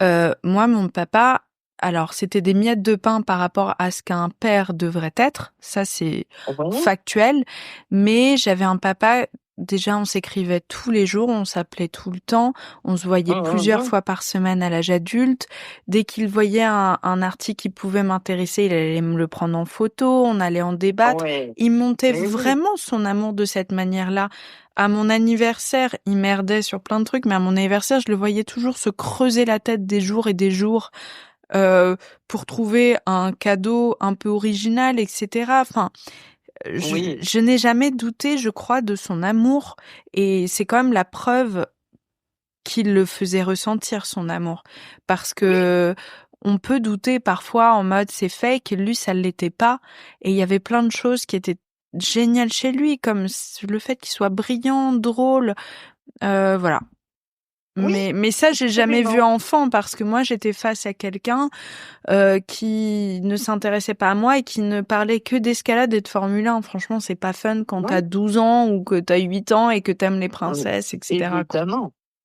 moi, mon papa, alors c'était des miettes de pain par rapport à ce qu'un père devrait être. Ça, c'est factuel. Mais j'avais un papa. Déjà, on s'écrivait tous les jours, on s'appelait tout le temps, on se voyait plusieurs fois par semaine à l'âge adulte. Dès qu'il voyait un article qui pouvait m'intéresser, il allait me le prendre en photo, on allait en débattre. Il montait vraiment son amour de cette manière-là. À mon anniversaire, il merdait sur plein de trucs, mais à mon anniversaire, je le voyais toujours se creuser la tête des jours et des jours pour trouver un cadeau un peu original, etc. Enfin, je n'ai jamais douté, je crois, de son amour, et c'est quand même la preuve qu'il le faisait ressentir, son amour, parce que on peut douter parfois en mode c'est fake, lui ça l'était pas, et il y avait plein de choses qui étaient géniales chez lui, comme le fait qu'il soit brillant, drôle, voilà. Mais ça, j'ai jamais vu enfant, parce que moi, j'étais face à quelqu'un qui ne s'intéressait pas à moi et qui ne parlait que d'escalade et de Formule 1. Franchement, c'est pas fun quand t'as 12 ans ou que t'as 8 ans et que t'aimes les princesses, etc.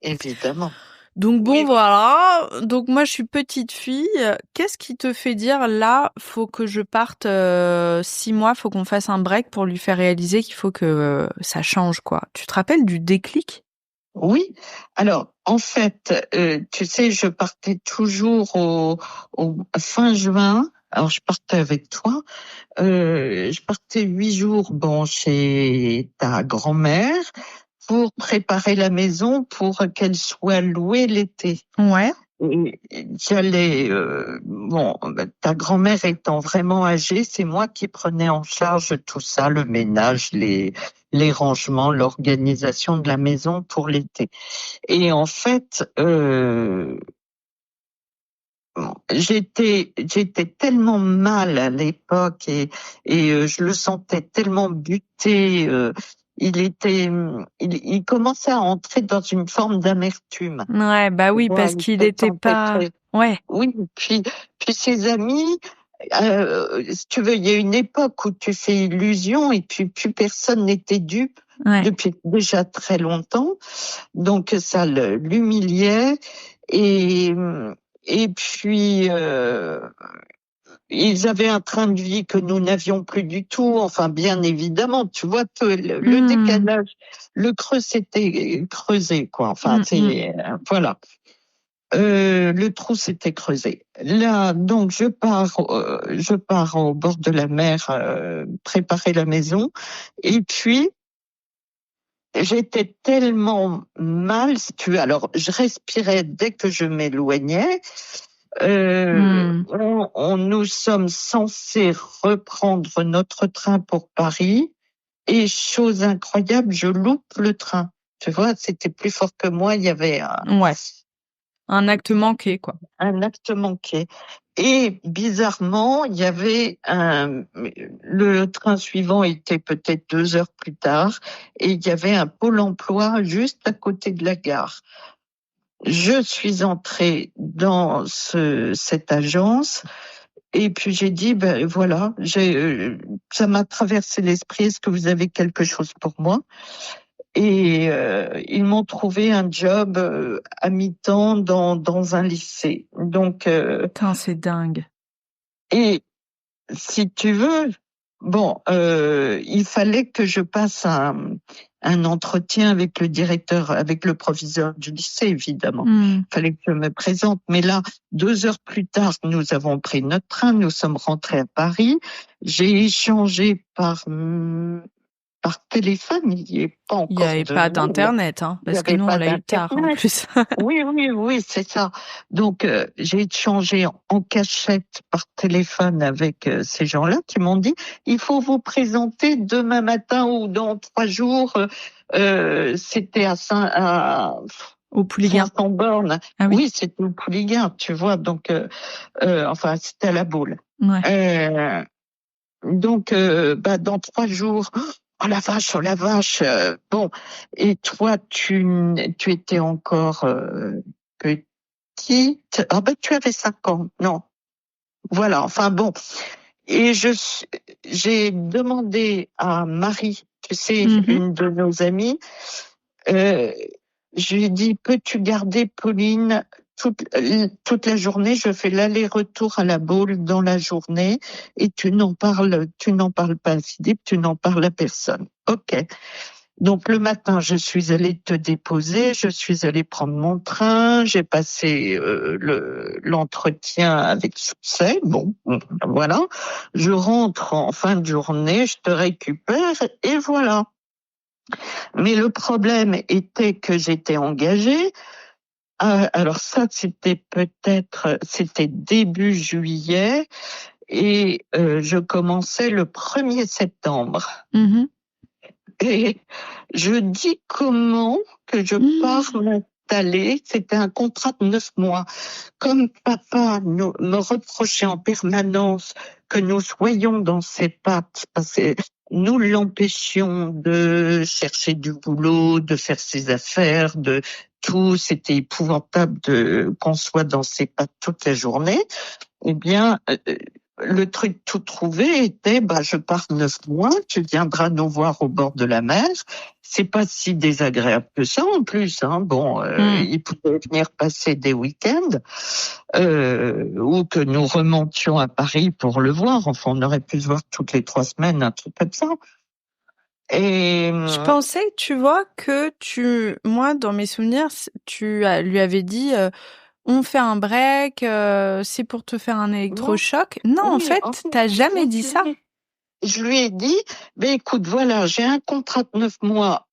Évidemment. Donc bon, voilà. Donc moi, je suis petite fille. Qu'est-ce qui te fait dire, là, faut que je parte 6 mois, faut qu'on fasse un break pour lui faire réaliser qu'il faut que ça change, quoi. Tu te rappelles du déclic? Oui. Alors, en fait, tu sais, je partais toujours au fin juin. Alors, je partais avec toi. Je partais 8 jours, chez ta grand-mère pour préparer la maison pour qu'elle soit louée l'été. Ouais. J'allais, ta grand-mère étant vraiment âgée, c'est moi qui prenais en charge tout ça, le ménage, les rangements, l'organisation de la maison pour l'été. Et en fait, j'étais tellement mal à l'époque, et je le sentais tellement buté. Il commençait à entrer dans une forme d'amertume. Ouais, bah oui, parce qu'il était pas. Ouais. Oui, puis ses amis. Si tu veux, il y a une époque où tu fais illusion et puis plus personne n'était dupe depuis déjà très longtemps. Donc ça l'humiliait, et puis ils avaient un train de vie que nous n'avions plus du tout. Enfin, bien évidemment, tu vois, le décalage, le creux s'était creusé, quoi. Enfin, voilà. Le trou s'était creusé. Là, donc, je pars au bord de la mer, préparer la maison. Et puis, j'étais tellement mal, si tu veux. Alors, je respirais dès que je m'éloignais. Nous sommes censés reprendre notre train pour Paris. Et chose incroyable, je loupe le train. Tu vois, c'était plus fort que moi. Il y avait un acte manqué, quoi. Un acte manqué. Et bizarrement, il y avait le train suivant était peut-être 2 heures plus tard, et il y avait un pôle emploi juste à côté de la gare. Je suis entrée dans cette agence, et puis j'ai dit, ben voilà, ça m'a traversé l'esprit, est-ce que vous avez quelque chose pour moi? Et ils m'ont trouvé un job à mi-temps dans un lycée. Donc Putain, c'est dingue. Et si tu veux, bon, il fallait que je passe un entretien avec le directeur, avec le proviseur du lycée, évidemment. Il fallait que je me présente. Mais là, 2 heures plus tard, nous avons pris notre train, nous sommes rentrés à Paris. J'ai échangé par téléphone, il n'y avait pas encore. Il n'y avait pas d'internet, hein, parce que nous on l'a eu tard en plus. Oui, c'est ça. Donc j'ai échangé en cachette par téléphone avec ces gens-là qui m'ont dit il faut vous présenter demain matin ou dans 3 jours. C'était au Pouliguen. 500 bornes. Ah oui, c'était au Pouliguen, tu vois. Donc enfin c'était à la Baule. Ouais. Donc dans 3 jours. Oh la vache. Bon, et toi, tu étais encore petite. Ah ben, tu avais 5 ans. Non. Voilà, enfin bon. Et j'ai demandé à Marie, tu sais, une de nos amies, je lui ai dit, peux-tu garder Pauline toute la journée? Je fais l'aller-retour à la Baule dans la journée et tu n'en parles pas à Philippe, tu n'en parles à personne. Ok. Donc le matin, je suis allée te déposer, je suis allée prendre mon train, j'ai passé l'entretien avec succès. Bon, voilà. Je rentre en fin de journée, je te récupère et voilà. Mais le problème était que j'étais engagée. Alors ça, c'était début juillet et je commençais le 1er septembre. Et je dis comment que je pars m'installer. C'était un contrat de 9 mois. Comme papa me reprochait en permanence que nous soyons dans ses pattes, parce que nous l'empêchions de chercher du boulot, de faire ses affaires, de tout. C'était épouvantable qu'on soit dans ses pattes toute la journée. Eh bien, le truc tout trouvé était, je pars 9 mois, tu viendras nous voir au bord de la mer. C'est pas si désagréable que ça en plus, hein. Bon, il pouvait venir passer des week-ends, ou que nous remontions à Paris pour le voir. Enfin, on aurait pu se voir toutes les 3 semaines, un truc comme ça. Et je pensais, tu vois, que moi, dans mes souvenirs, tu lui avais dit, on fait un break, c'est pour te faire un électrochoc. Non, en fait, t'as jamais dit ça. Je lui ai dit, écoute, voilà, j'ai un contrat de 9 mois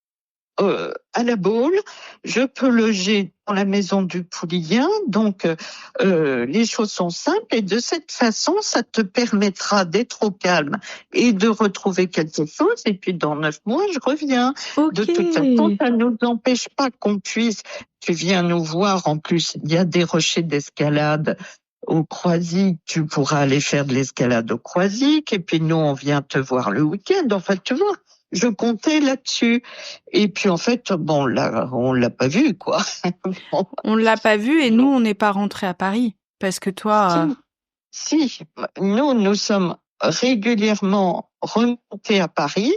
à la Baule, je peux loger dans la maison du Pouliguen, donc les choses sont simples et de cette façon, ça te permettra d'être au calme et de retrouver quelque chose et puis dans 9 mois, je reviens. Okay. De toute façon, ça ne nous empêche pas qu'on puisse, tu viens nous voir, en plus, il y a des rochers d'escalade au Croisic, tu pourras aller faire de l'escalade au Croisic et puis nous, on vient te voir le week-end, enfin, tu vois. Je comptais là-dessus. Et puis en fait, là, on l'a pas vu, quoi. On l'a pas vu et nous, on n'est pas rentrés à Paris. Parce que toi... Si. Nous sommes régulièrement remontés à Paris.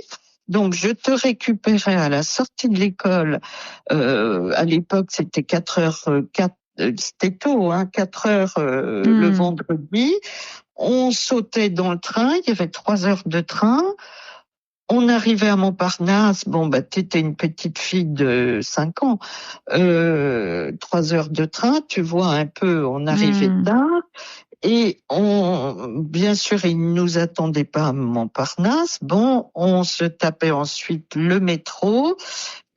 Donc, je te récupérais à la sortie de l'école. À l'époque, c'était 4 heures, c'était tôt, 4 heures le vendredi. On sautait dans le train, il y avait 3 heures de train. On arrivait à Montparnasse, bon, t'étais une petite fille de 5 ans. 3 heures de train, tu vois un peu, on arrivait tard. Et bien sûr, ils ne nous attendaient pas à Montparnasse. Bon, on se tapait ensuite le métro.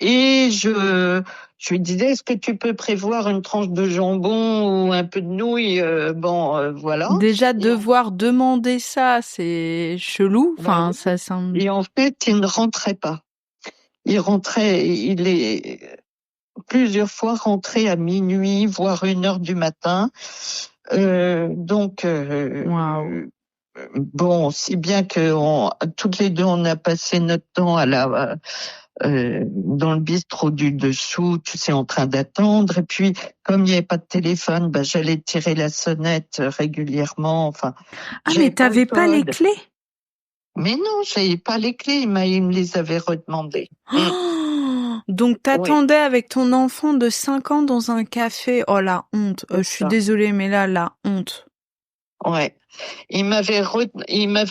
Et je lui disais, est-ce que tu peux prévoir une tranche de jambon ou un peu de nouilles? Voilà. Déjà, devoir demander ça, c'est chelou. Enfin, ça semble... Et en fait, il ne rentrait pas. Il est plusieurs fois rentré à minuit, voire 1h du matin. Bon, si bien que toutes les deux, on a passé notre temps dans le bistrot du dessous, tu sais, en train d'attendre. Et puis, comme il n'y avait pas de téléphone, j'allais tirer la sonnette régulièrement. Enfin. Ah, mais t'avais pas les clés? Mais non, j'avais pas les clés. Il me les avait redemandées. Donc, t'attendais avec ton enfant de 5 ans dans un café. Oh, la honte. Je suis désolée, mais là, la honte. Ouais. Il m'avait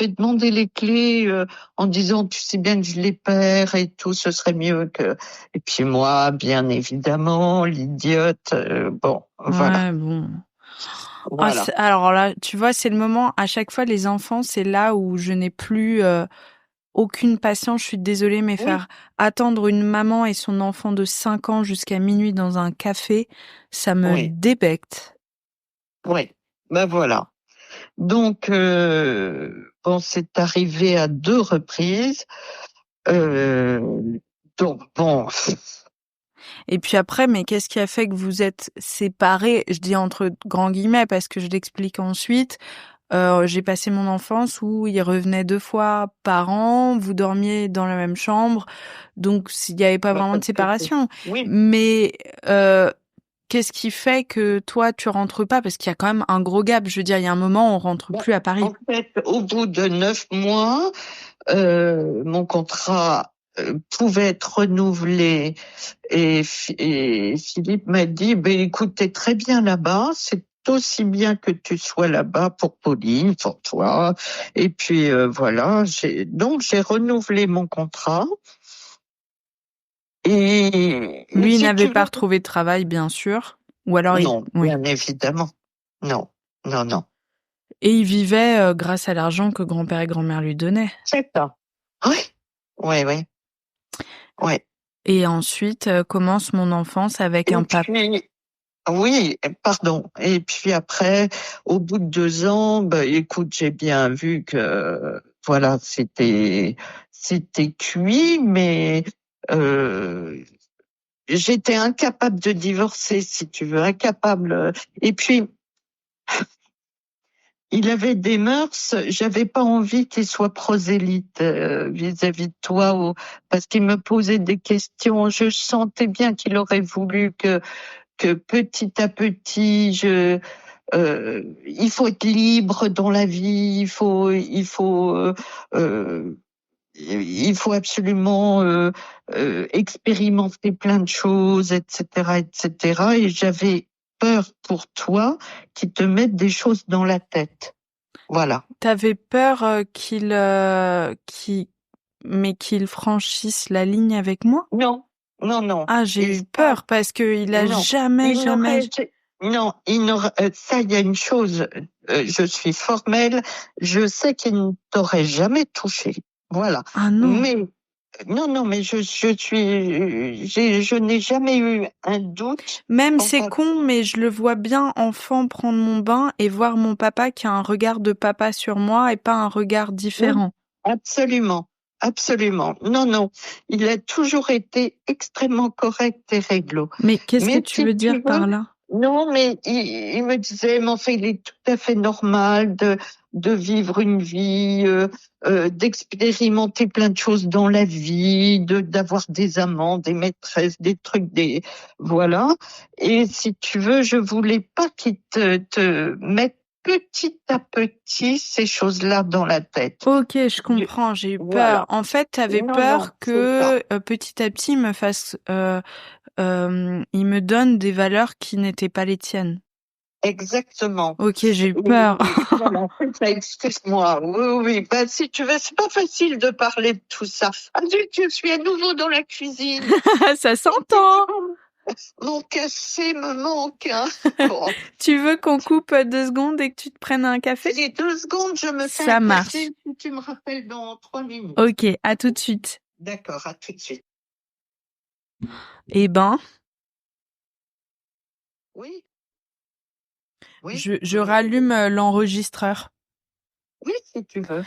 demandé les clés en disant, tu sais bien que je les perds et tout, ce serait mieux que... Et puis moi, bien évidemment, l'idiote, voilà. Ouais, bon. Voilà. Alors là, tu vois, c'est le moment, à chaque fois, les enfants, c'est là où je n'ai plus aucune patience. Je suis désolée, mais faire attendre une maman et son enfant de 5 ans jusqu'à minuit dans un café, ça me débecte. Oui, voilà. Donc, c'est arrivé à 2 reprises. Donc, bon... Et puis après, mais qu'est-ce qui a fait que vous êtes séparés? Je dis entre grands guillemets parce que je l'explique ensuite. J'ai passé mon enfance où il revenait 2 fois par an, vous dormiez dans la même chambre, donc il n'y avait pas vraiment de séparation. Oui. Mais qu'est-ce qui fait que toi tu rentres pas? Parce qu'il y a quand même un gros gap. Je veux dire, il y a un moment on rentre plus à Paris. En fait, au bout de 9 mois, mon contrat pouvait être renouvelé et Philippe m'a dit, écoute, t'es très bien là-bas, c'est aussi bien que tu sois là-bas pour Pauline, pour toi. Et puis voilà, donc j'ai renouvelé mon contrat. Et lui, il n'avait pas retrouvé de travail, bien sûr. Ou alors non, bien évidemment. Non. Et il vivait grâce à l'argent que grand-père et grand-mère lui donnaient. C'est ça. Oui. Et ensuite commence mon enfance avec un papa. Oui, pardon. Et puis après, au bout de 2 ans, écoute, j'ai bien vu que voilà, c'était cuit, mais j'étais incapable de divorcer, si tu veux, incapable. Et puis, il avait des mœurs, j'avais pas envie qu'il soit prosélyte vis-à-vis de toi, parce qu'il me posait des questions. Je sentais bien qu'il aurait voulu que petit à petit, il faut être libre dans la vie, il faut absolument expérimenter plein de choses, etc. Et j'avais peur pour toi qu'il te mette des choses dans la tête. Voilà. T'avais peur qu'il franchisse la ligne avec moi? Non. Ah, j'ai eu peur parce que il a jamais. Non, ça, il y a une chose. Je suis formelle. Je sais qu'il ne t'aurait jamais touché. Voilà. Ah non. Mais mais je n'ai jamais eu un doute. Même c'est con, mais je le vois bien enfant prendre mon bain et voir mon papa qui a un regard de papa sur moi et pas un regard différent. Oui, absolument. Non. Il a toujours été extrêmement correct et réglo. Mais qu'est-ce que tu veux dire par là? Non, mais il me disait, mais enfin, il est tout à fait normal de vivre une vie, d'expérimenter plein de choses dans la vie, d'avoir des amants, des maîtresses, des trucs, voilà. Et si tu veux, je voulais pas qu'il te mette petit à petit ces choses-là dans la tête. Ok, je comprends, j'ai eu peur. Voilà. En fait, t'avais peur que petit à petit il me fasse, il me donne des valeurs qui n'étaient pas les tiennes. Exactement. Ok, j'ai eu peur. Voilà, excuse-moi. Oui. Bah, si tu veux, c'est pas facile de parler de tout ça. Ah, zut, je suis à nouveau dans la cuisine. Ça s'entend. Mon café me manque. Hein. Bon. Tu veux qu'on coupe 2 secondes et que tu te prennes un café? Allez, 2 secondes, je me fais Ça un marche. café si tu me rappelles dans 3 minutes. Ok, à tout de suite. D'accord, à tout de suite. Eh ben, Oui. je rallume l'enregistreur. Oui, si tu veux.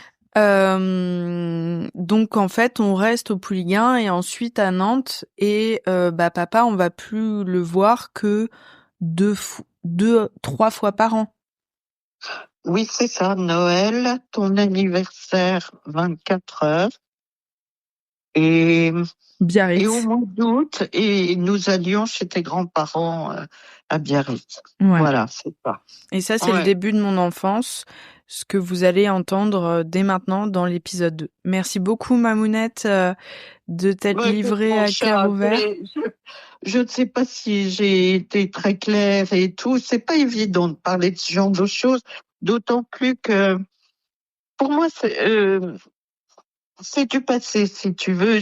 Donc en fait, on reste au Pouliguen et ensuite à Nantes et papa, on va plus le voir que 3 fois par an. Oui, c'est ça, Noël, ton anniversaire, 24 heures. Et au mois d'août, et nous allions chez tes grands-parents à Biarritz. Ouais. Voilà, c'est ça. Et ça, c'est le début de mon enfance, ce que vous allez entendre dès maintenant dans l'épisode 2. Merci beaucoup, Mamounette, de t'être livrée à cœur ouvert. Je ne sais pas si j'ai été très claire et tout. C'est pas évident de parler de ce genre de choses, d'autant plus que pour moi, c'est du passé, si tu veux.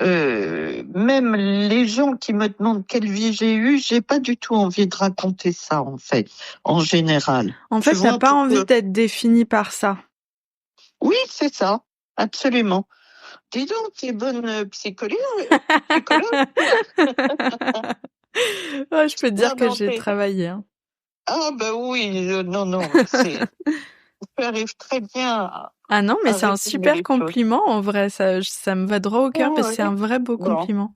Même les gens qui me demandent quelle vie j'ai eue, j'ai pas du tout envie de raconter ça, en fait, en général. En fait, t'as pas envie d'être défini par ça. Oui, c'est ça, absolument. Dis donc, tu es bonne psychologue. Je peux te dire que j'ai travaillé. Hein. Ah ben oui, non, tu arrives très bien. Ah non, mais c'est un super compliment en vrai, ça me va droit au cœur parce que c'est un vrai beau compliment.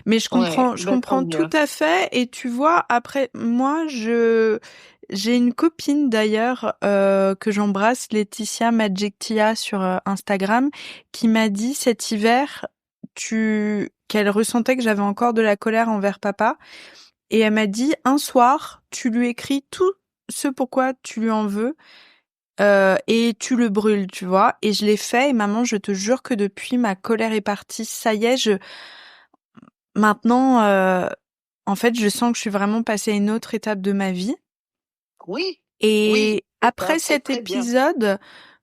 Mais je comprends tout à fait et tu vois, après moi j'ai une copine d'ailleurs que j'embrasse, Laetitia Magectia sur Instagram, qui m'a dit cet hiver qu'elle ressentait que j'avais encore de la colère envers papa et elle m'a dit un soir, tu lui écris tout ce pourquoi tu lui en veux. Et tu le brûles, tu vois. Et je l'ai fait et maman, je te jure que depuis, ma colère est partie. Ça y est, maintenant, en fait, je sens que je suis vraiment passée à une autre étape de ma vie. Oui. Et après cet épisode,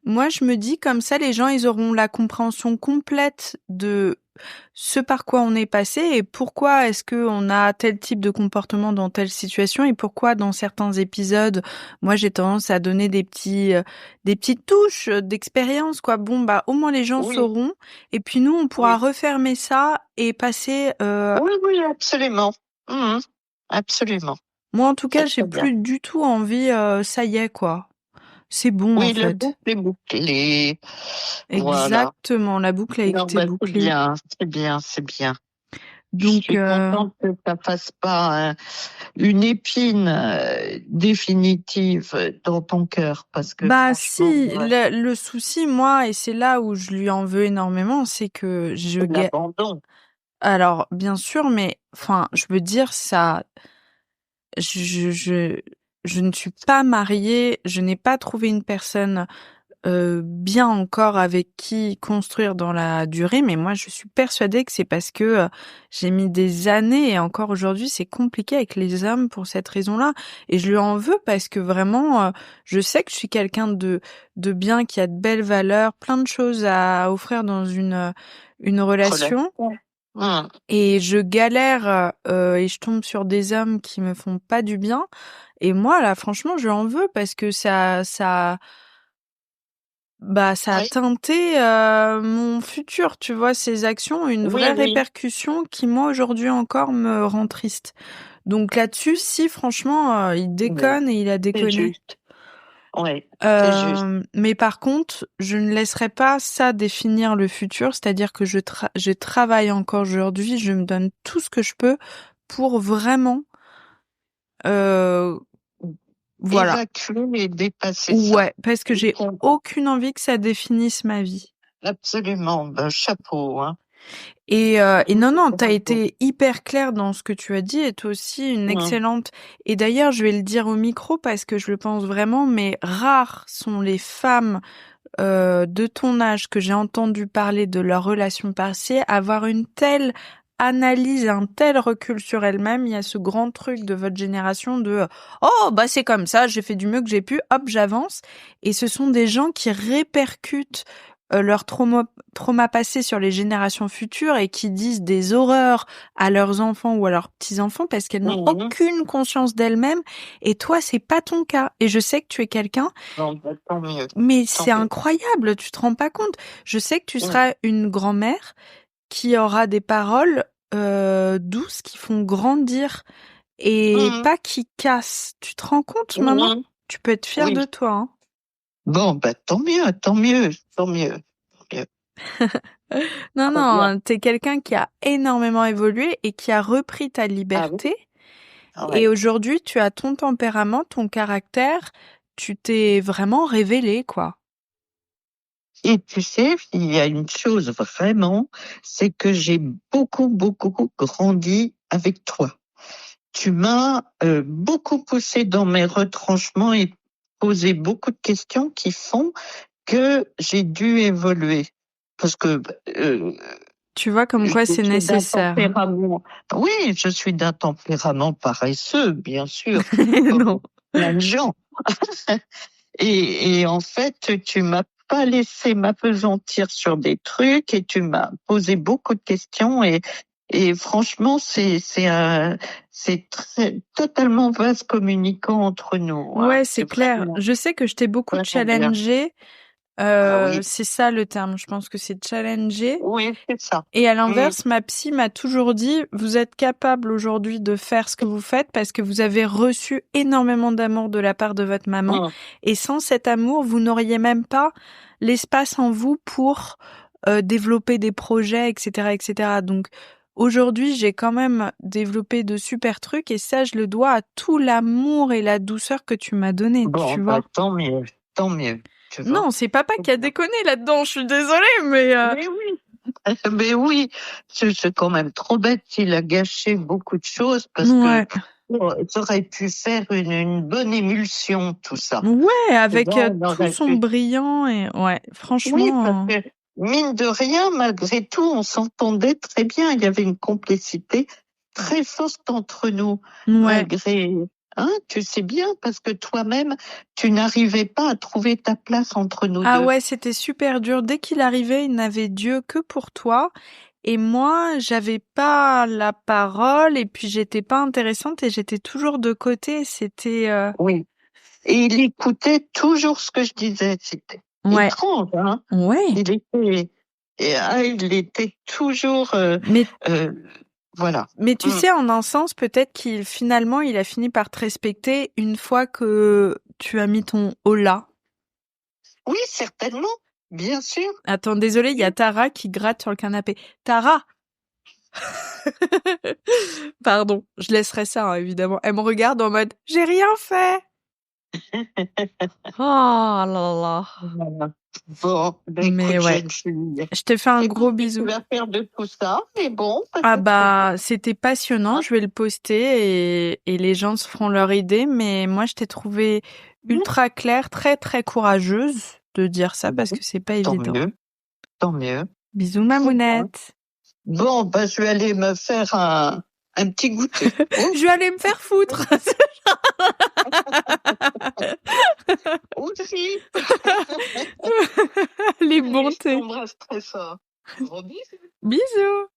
moi, je me dis comme ça, les gens, ils auront la compréhension complète de ce par quoi on est passé et pourquoi est-ce que on a tel type de comportement dans telle situation et pourquoi dans certains épisodes, moi j'ai tendance à donner des petites touches d'expérience quoi. Bon bah au moins les gens sauront et puis nous on pourra refermer ça et passer. Oui, absolument. Absolument. Moi en tout cas j'ai plus du tout envie. Ça y est quoi. C'est bon en fait. Oui, la boucle est bouclée. Exactement, voilà. La boucle a été bouclée. C'est bien. Donc, je suis contente que ça fasse pas une épine définitive dans ton cœur, parce que si, le souci, moi, et c'est là où je lui en veux énormément, c'est que l'abandon. Alors, bien sûr, mais enfin, je veux dire ça. Je ne suis pas mariée, je n'ai pas trouvé une personne bien encore avec qui construire dans la durée, mais moi je suis persuadée que c'est parce que j'ai mis des années et encore aujourd'hui c'est compliqué avec les hommes pour cette raison-là et je lui en veux parce que vraiment je sais que je suis quelqu'un de bien, qui a de belles valeurs, plein de choses à offrir dans une relation. Et je galère et je tombe sur des hommes qui me font pas du bien et moi là franchement je lui en veux parce que ça a teinté mon futur, tu vois, ces actions ont une vraie répercussion qui moi aujourd'hui encore me rend triste. Donc là-dessus, si franchement il déconne et il a déconné. C'est juste. Ouais, c'est juste. Mais par contre, je ne laisserai pas ça définir le futur, c'est-à-dire que je travaille encore aujourd'hui, je me donne tout ce que je peux pour vraiment voilà. Évacuer et dépasser ça. Ouais, parce que j'ai aucune envie que ça définisse ma vie. Absolument, chapeau, hein. Et non, t'as été hyper claire dans ce que tu as dit et toi aussi une excellente. Et d'ailleurs, je vais le dire au micro parce que je le pense vraiment, mais rares sont les femmes de ton âge que j'ai entendu parler de leur relation passée, avoir une telle analyse un tel recul sur elle-même. Il y a ce grand truc de votre génération de oh bah c'est comme ça, j'ai fait du mieux que j'ai pu, hop j'avance. Et ce sont des gens qui répercutent leur trauma passé sur les générations futures et qui disent des horreurs à leurs enfants ou à leurs petits-enfants parce qu'elles n'ont aucune conscience d'elles-mêmes. Et toi, c'est pas ton cas. Et je sais que tu es quelqu'un. Non, bah, tant mieux. Mais c'est incroyable, tu te rends pas compte. Je sais que tu seras une grand-mère qui aura des paroles douces qui font grandir et pas qui cassent. Tu te rends compte, maman? Tu peux être fière de toi. Hein. Bon, bah tant mieux, tant mieux, tant mieux. Non, t'es quelqu'un qui a énormément évolué et qui a repris ta liberté. Ah oui. Et aujourd'hui, tu as ton tempérament, ton caractère. Tu t'es vraiment révélé, quoi. Et tu sais, il y a une chose vraiment, c'est que j'ai beaucoup grandi avec toi. Tu m'as beaucoup poussé dans mes retranchements et posé beaucoup de questions qui font que j'ai dû évoluer. Parce que tu vois comme quoi c'est nécessaire. Oui, je suis d'un tempérament paresseux, bien sûr. Non. Plein de gens. Et en fait, tu m'as pas laissé m'apesantir sur des trucs et tu m'as posé beaucoup de questions et franchement, c'est totalement vase communicant entre nous. Ouais, hein. c'est clair. Vraiment, je sais que je t'ai beaucoup challengé. Oui. C'est ça le terme. Je pense que c'est challenger. Oui, c'est ça. Et à l'inverse, ma psy m'a toujours dit, vous êtes capable aujourd'hui de faire ce que vous faites parce que vous avez reçu énormément d'amour de la part de votre maman. Et sans cet amour, vous n'auriez même pas l'espace en vous pour développer des projets, etc., etc. Donc, aujourd'hui, j'ai quand même développé de super trucs et ça, je le dois à tout l'amour et la douceur que tu m'as donné, tu vois. Tant mieux, tant mieux. Non, c'est papa qui a déconné là-dedans, je suis désolée, mais... Mais oui. Mais oui, c'est quand même trop bête. Il a gâché beaucoup de choses parce que ça aurait pu faire une bonne émulsion, tout ça. Ouais, avec tout son brillant et ouais, franchement. Oui, parce que mine de rien, malgré tout, on s'entendait très bien. Il y avait une complicité très forte entre nous, malgré. Hein, tu sais bien, parce que toi-même, tu n'arrivais pas à trouver ta place entre nous deux. Ah ouais, c'était super dur. Dès qu'il arrivait, il n'avait Dieu que pour toi. Et moi, j'avais pas la parole et puis j'étais pas intéressante et j'étais toujours de côté. C'était... Oui. Et il écoutait toujours ce que je disais. C'était étrange, hein. Ouais. Il était toujours... voilà. Mais tu sais, en un sens, peut-être finalement, il a fini par te respecter une fois que tu as mis ton holà. Oui, certainement, bien sûr. Attends, désolée, il y a Tara qui gratte sur le canapé. Tara! Pardon, je laisserai ça, hein, évidemment. Elle me regarde en mode « J'ai rien fait !» Oh là là. Bon, mais écoute, ouais. Je te fais un gros bisou. Tu vas faire de tout ça, mais bon. Ah bah, c'était passionnant. Je vais le poster et les gens se feront leur idée. Mais moi, je t'ai trouvé ultra claire, très très courageuse de dire ça parce que c'est pas évident. Tant mieux. Bisous, mamounette. Bon, bah, je vais aller me faire un petit goûter. Je vais aller me faire foutre. Aussi. Les bontés. Je t'embrasse très fort. Gros bisous. Bisous.